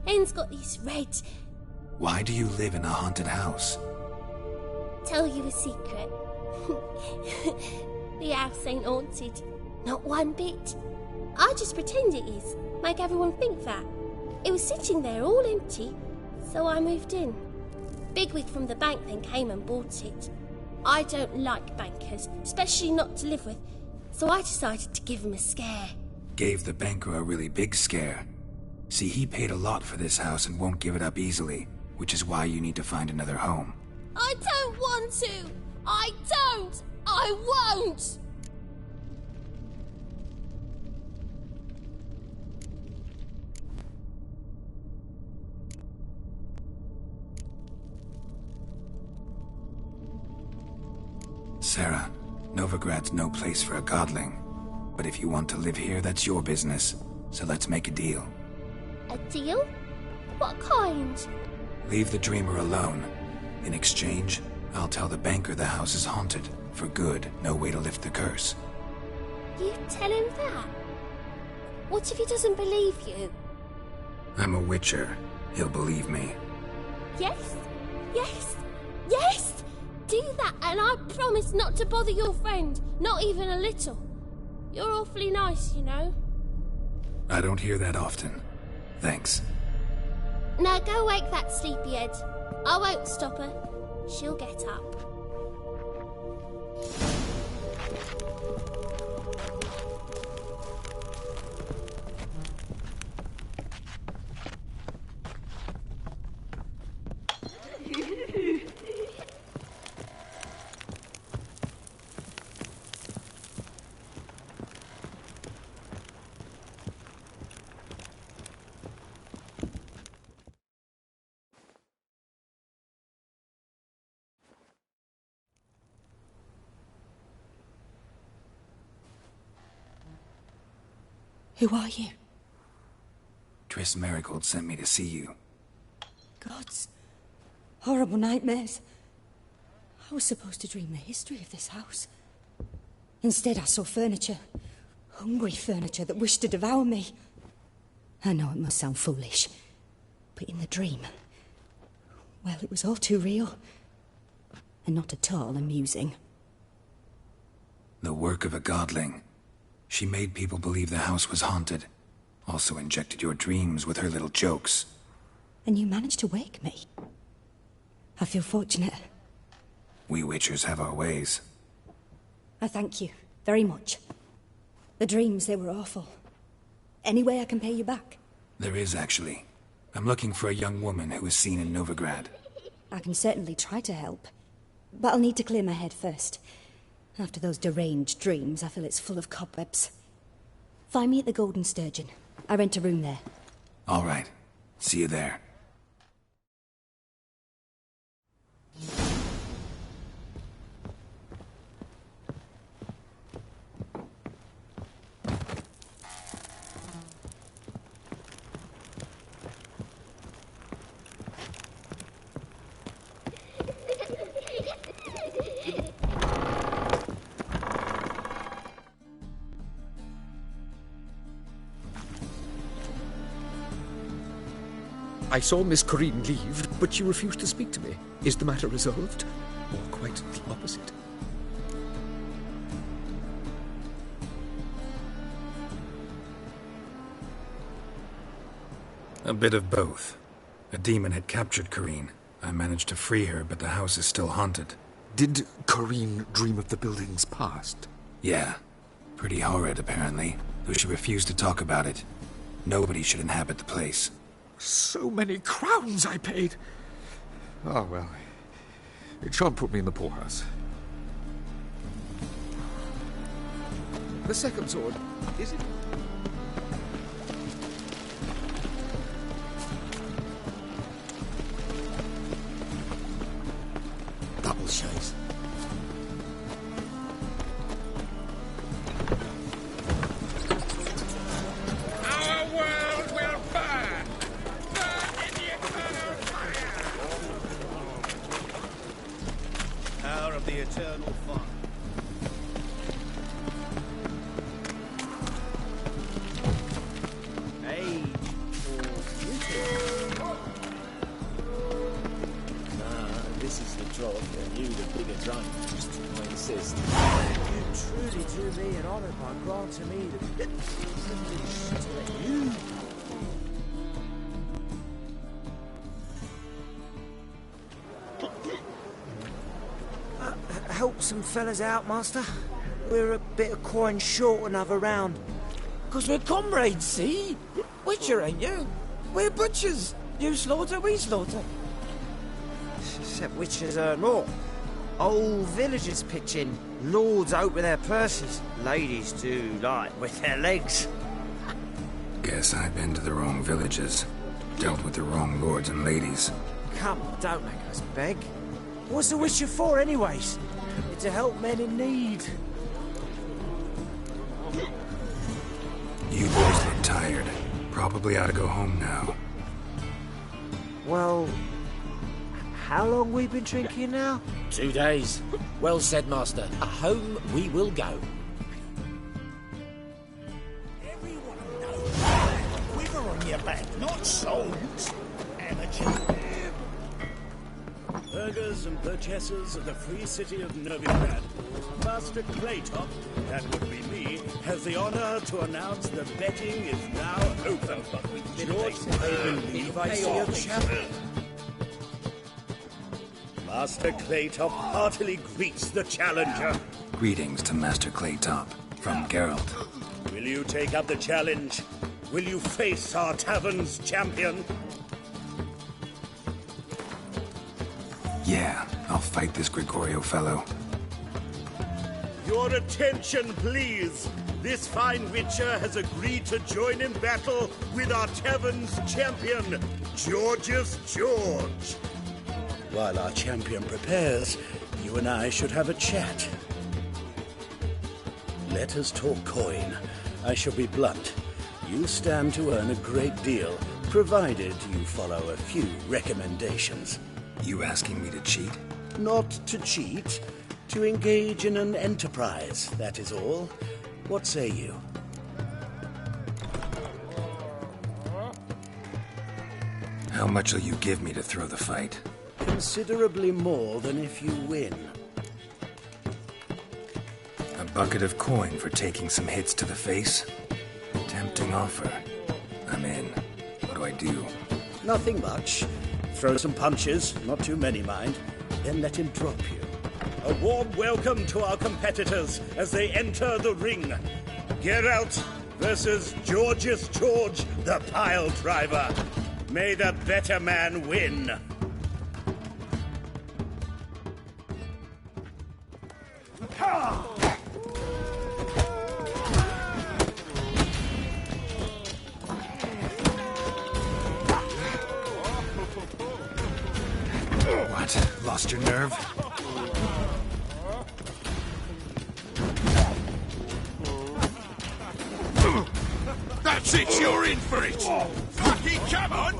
Hen's got these red... Why do you live in a haunted house? Tell you a secret. The house ain't haunted. Not one bit. I just pretend it is. Make everyone think that. It was sitting there all empty, so I moved in. Bigwig from the bank then came and bought it. I don't like bankers, especially not to live with, so I decided to give him a scare. Gave the banker a really big scare. See, he paid a lot for this house and won't give it up easily, which is why you need to find another home. I don't want to! I don't! I won't! Sarah, Novigrad's no place for a godling. But if you want to live here, that's your business. So let's make a deal. A deal? What kind? Leave the dreamer alone. In exchange, I'll tell the banker the house is haunted. For good, no way to lift the curse. You tell him that? What if he doesn't believe you? I'm a witcher. He'll believe me. Yes? Yes? Yes! Do that, and I promise not to bother your friend. Not even a little. You're awfully nice, you know. I don't hear that often. Thanks. Now go wake that sleepyhead. I won't stop her. She'll get up. Who are you? Triss Marigold sent me to see you. Gods. Horrible nightmares. I was supposed to dream the history of this house. Instead, I saw furniture. Hungry furniture that wished to devour me. I know it must sound foolish, but in the dream, well, it was all too real. And not at all amusing. The work of a godling. She made people believe the house was haunted. Also injected your dreams with her little jokes. And you managed to wake me. I feel fortunate. We Witchers have our ways. I thank you very much. The dreams, they were awful. Any way I can pay you back? There is, actually. I'm looking for a young woman who was seen in Novigrad. I can certainly try to help. But I'll need to clear my head first. After those deranged dreams, I feel it's full of cobwebs. Find me at the Golden Sturgeon. I rent a room there. All right. See you there. I saw Miss Corinne leave, but she refused to speak to me. Is the matter resolved? Or quite the opposite? A bit of both. A demon had captured Corinne. I managed to free her, but the house is still haunted. Did Corinne dream of the building's past? Yeah. Pretty horrid, apparently, though she refused to talk about it. Nobody should inhabit the place. So many crowns I paid. Oh, well. It shan't put me in the poorhouse. The second sword, is it? Double chase. Our world will burn! Burn in the eternal fire! Power of the eternal fire. Hey, This is the trough, and you the bigger drunk, I insist. you truly do me an honour by granting me the privilege to let you. Help some fellas out, Master. We're a bit of coin short another round. 'Cause we're comrades, see? Witcher, ain't you? We're butchers. You slaughter, we slaughter. Except witchers earn more. Old villagers pitch in. Lords open their purses. Ladies do like with their legs. Guess I've been to the wrong villages. Dealt with the wrong lords and ladies. Come, don't make us beg. What's a witcher for, anyways? It's to help men in need. You boys look tired. Probably ought to go home now. Well, how long we been drinking now? 2 days. Well said, Master. Home we will go. Quiver on your back, not souls. Amateur. burghers and burgesses of the free city of Novigrad, Master Claytop, that would be me, has the honor to announce the betting is now open. George, I believe I see a chapel. Master Claytop heartily greets the challenger. Greetings to Master Claytop from Geralt. Will you take up the challenge? Will you face our tavern's champion? Yeah, I'll fight this Gregorio fellow. Your attention, please. This fine witcher has agreed to join in battle with our tavern's champion, Georgius George. While our champion prepares, you and I should have a chat. Let us talk coin. I shall be blunt. You stand to earn a great deal, provided you follow a few recommendations. You asking me to cheat? Not to cheat, to engage in an enterprise, that is all. What say you? How much will you give me to throw the fight? Considerably more than if you win. A bucket of coin for taking some hits to the face? Tempting offer. I'm in. What do I do? Nothing much. Throw some punches, not too many, mind, then let him drop you. A warm welcome to our competitors as they enter the ring. Geralt versus Georgius George, the pile driver. May the better man win. What? Lost your nerve? That's it, you're in for it! Fucking come on!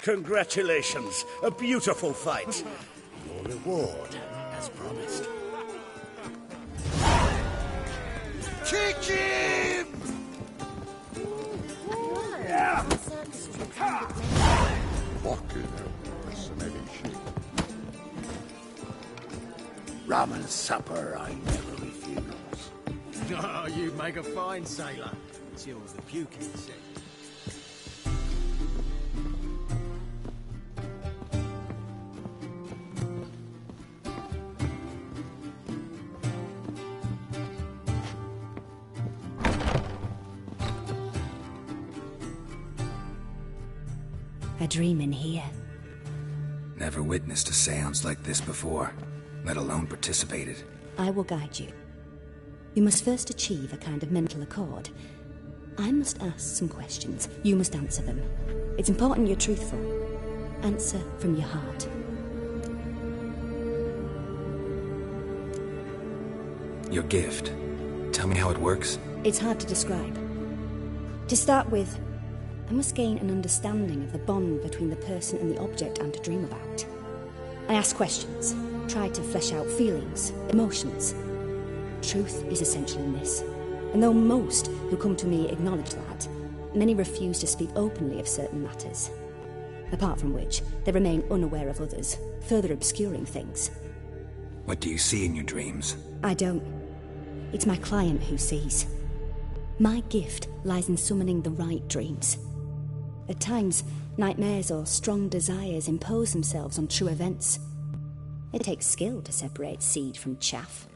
Congratulations, a beautiful fight. Your reward, as promised. Kick him! Fucking hell, that's some heavy shit. Rum and supper I never refuse. Oh, you make a fine sailor. Till the puking sick. A dream in here. Never witnessed a seance like this before, let alone participated. I will guide you. You must first achieve a kind of mental accord. I must ask some questions. You must answer them. It's important you're truthful. Answer from your heart. Your gift. Tell me how it works. It's hard to describe. To start with, I must gain an understanding of the bond between the person and the object I'm to dream about. I ask questions, try to flesh out feelings, emotions. Truth is essential in this, and though most who come to me acknowledge that, many refuse to speak openly of certain matters. Apart from which, they remain unaware of others, further obscuring things. What do you see in your dreams? I don't. It's my client who sees. My gift lies in summoning the right dreams. At times, nightmares or strong desires impose themselves on true events. It takes skill to separate seed from chaff.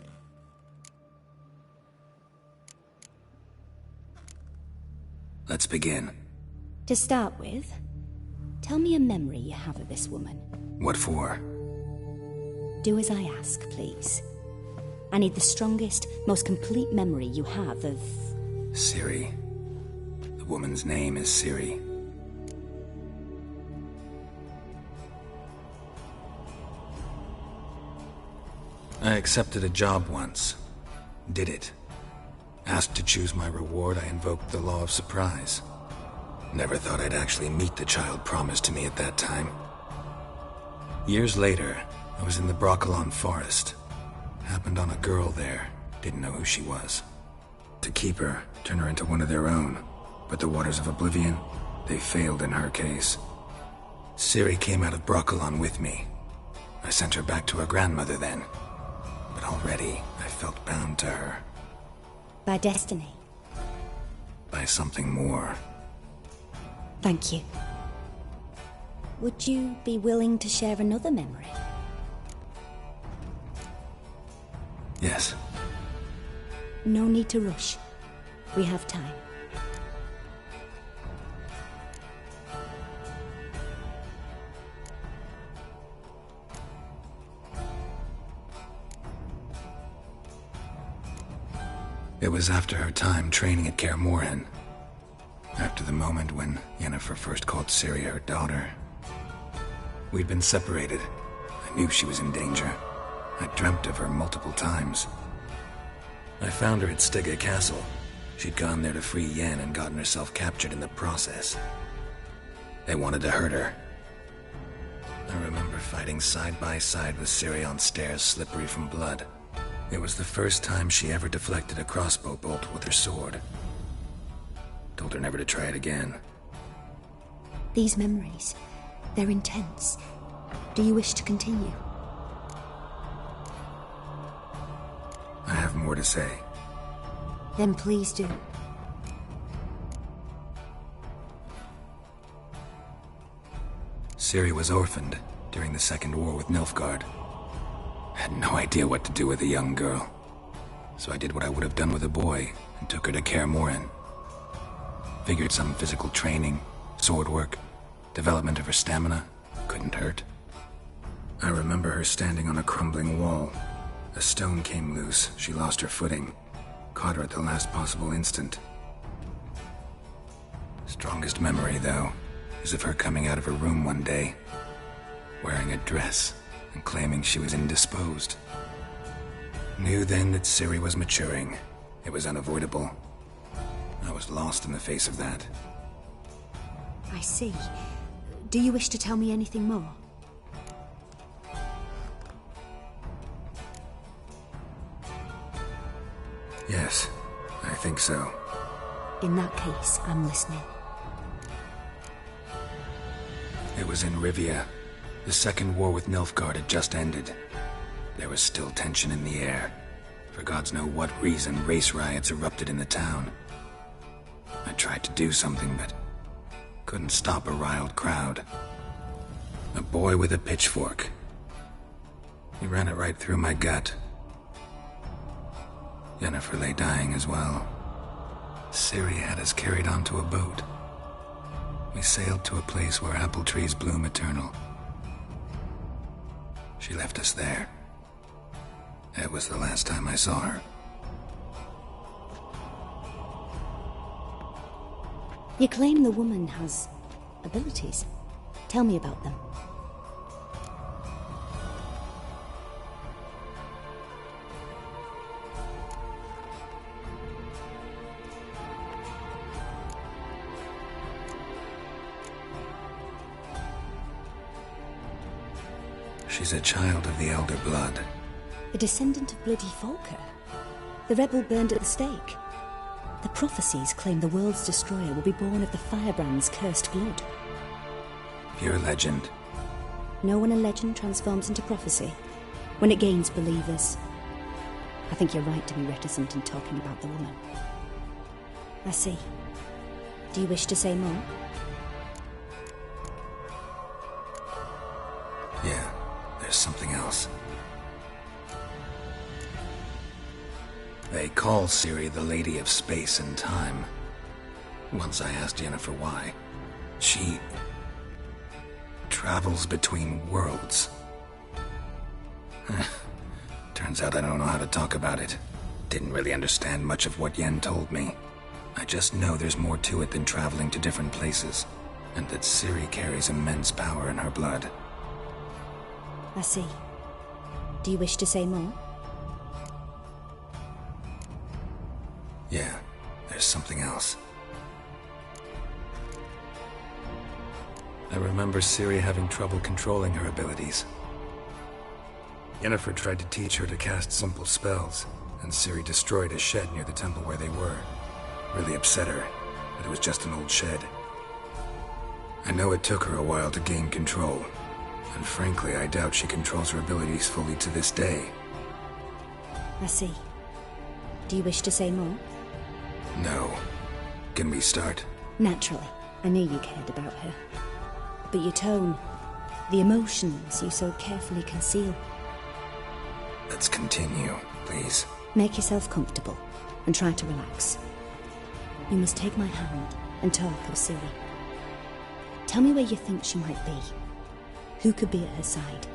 Let's begin. To start with, tell me a memory you have of this woman. What for? Do as I ask, please. I need the strongest, most complete memory you have of... Ciri. The woman's name is Ciri. I accepted a job once. Did it. Asked to choose my reward, I invoked the law of surprise. Never thought I'd actually meet the child promised to me at that time. Years later, I was in the Broccolon forest. Happened on a girl there. Didn't know who she was. To keep her, turn her into one of their own. But the waters of oblivion, they failed in her case. Ciri came out of Broccolon with me. I sent her back to her grandmother then. But already, I felt bound to her. By destiny. By something more. Thank you. Would you be willing to share another memory? Yes. No need to rush. We have time. It was after her time training at Kaer Morhen. After the moment when Yennefer first called Ciri her daughter. We'd been separated. I knew she was in danger. I dreamt of her multiple times. I found her at Stygga Castle. She'd gone there to free Yen and gotten herself captured in the process. They wanted to hurt her. I remember fighting side by side with Ciri on stairs slippery from blood. It was the first time she ever deflected a crossbow bolt with her sword. Told her never to try it again. These memories, they're intense. Do you wish to continue? I have more to say. Then please do. Ciri was orphaned during the Second War with Nilfgaard. Had no idea what to do with a young girl. So I did what I would have done with a boy and took her to Kaer Morhen. Figured some physical training, sword work, development of her stamina couldn't hurt. I remember her standing on a crumbling wall. A stone came loose, she lost her footing. Caught her at the last possible instant. Strongest memory, though, is of her coming out of her room one day, wearing a dress and claiming she was indisposed. Knew then that Ciri was maturing. It was unavoidable. I was lost in the face of that. I see. Do you wish to tell me anything more? Yes, I think so. In that case, I'm listening. It was in Rivia. The Second War with Nilfgaard had just ended. There was still tension in the air. For gods know what reason, race riots erupted in the town. I tried to do something, but couldn't stop a riled crowd. A boy with a pitchfork. He ran it right through my gut. Yennefer lay dying as well. Ciri had us carried onto a boat. We sailed to a place where apple trees bloom eternal. She left us there. That was the last time I saw her. You claim the woman has abilities. Tell me about them. She's a child of the Elder Blood. A descendant of bloody Volker. The rebel burned at the stake. The prophecies claim the world's destroyer will be born of the firebrand's cursed blood. Pure legend. Know when a legend transforms into prophecy? When it gains believers. I think you're right to be reticent in talking about the woman. I see. Do you wish to say more? Yeah, there's something else. They call Ciri the Lady of Space and Time. Once I asked Yennefer why. She travels between worlds. Turns out I don't know how to talk about it. Didn't really understand much of what Yen told me. I just know there's more to it than traveling to different places, and that Ciri carries immense power in her blood. I see. Do you wish to say more? Yeah, there's something else. I remember Ciri having trouble controlling her abilities. Yennefer tried to teach her to cast simple spells, and Ciri destroyed a shed near the temple where they were. Really upset her, but it was just an old shed. I know it took her a while to gain control, and frankly, I doubt she controls her abilities fully to this day. I see. Do you wish to say more? No. Can we start? Naturally. I knew you cared about her. But your tone, the emotions you so carefully conceal. Let's continue, please. Make yourself comfortable and try to relax. You must take my hand and talk of Ciri. Tell me where you think she might be. Who could be at her side?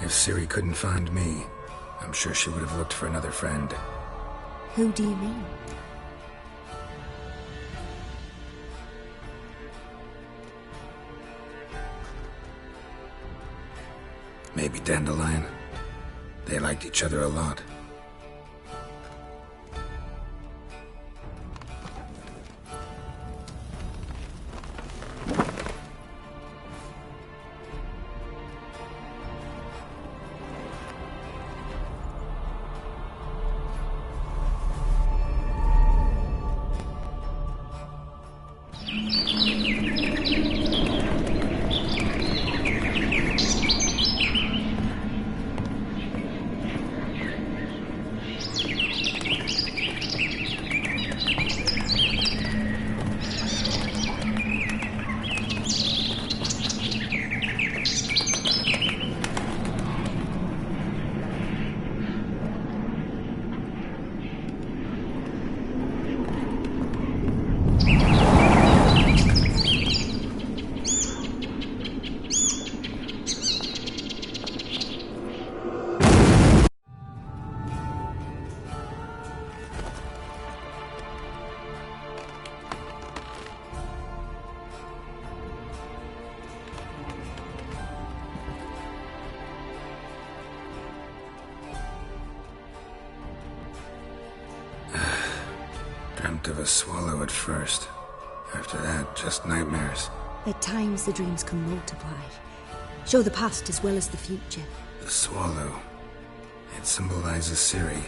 If Ciri couldn't find me, I'm sure she would have looked for another friend. Who do you mean? Maybe Dandelion. They liked each other a lot. Dreamt of a swallow at first. After that, just nightmares. At times the dreams can multiply. Show the past as well as the future. The swallow. It symbolizes Ciri.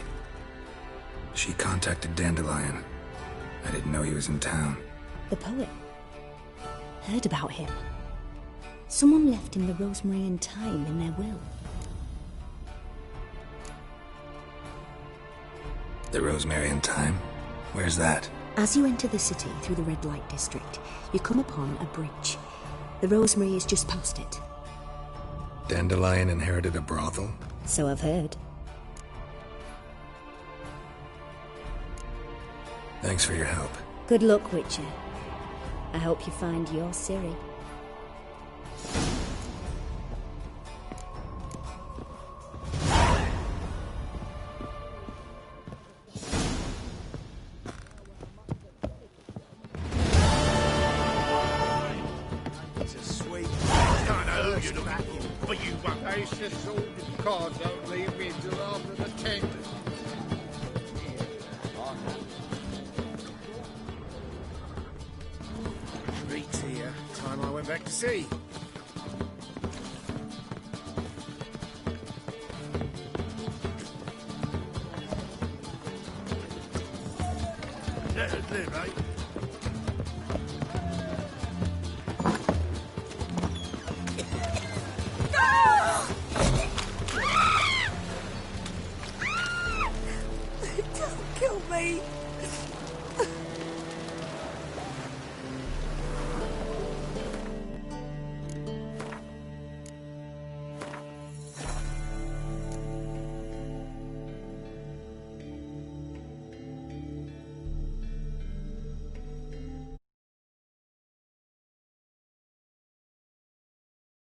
She contacted Dandelion. I didn't know he was in town. The poet. Heard about him. Someone left him the rosemary and thyme in their will. The rosemary and thyme? Where's that? As you enter the city through the red light district, you come upon a bridge. The rosemary is just past it. Dandelion inherited a brothel? So I've heard. Thanks for your help. Good luck, Witcher. I hope you find your Ciri. Cards don't leave me till after the 10th. Reed's here. Time I went back to sea. Live, eh?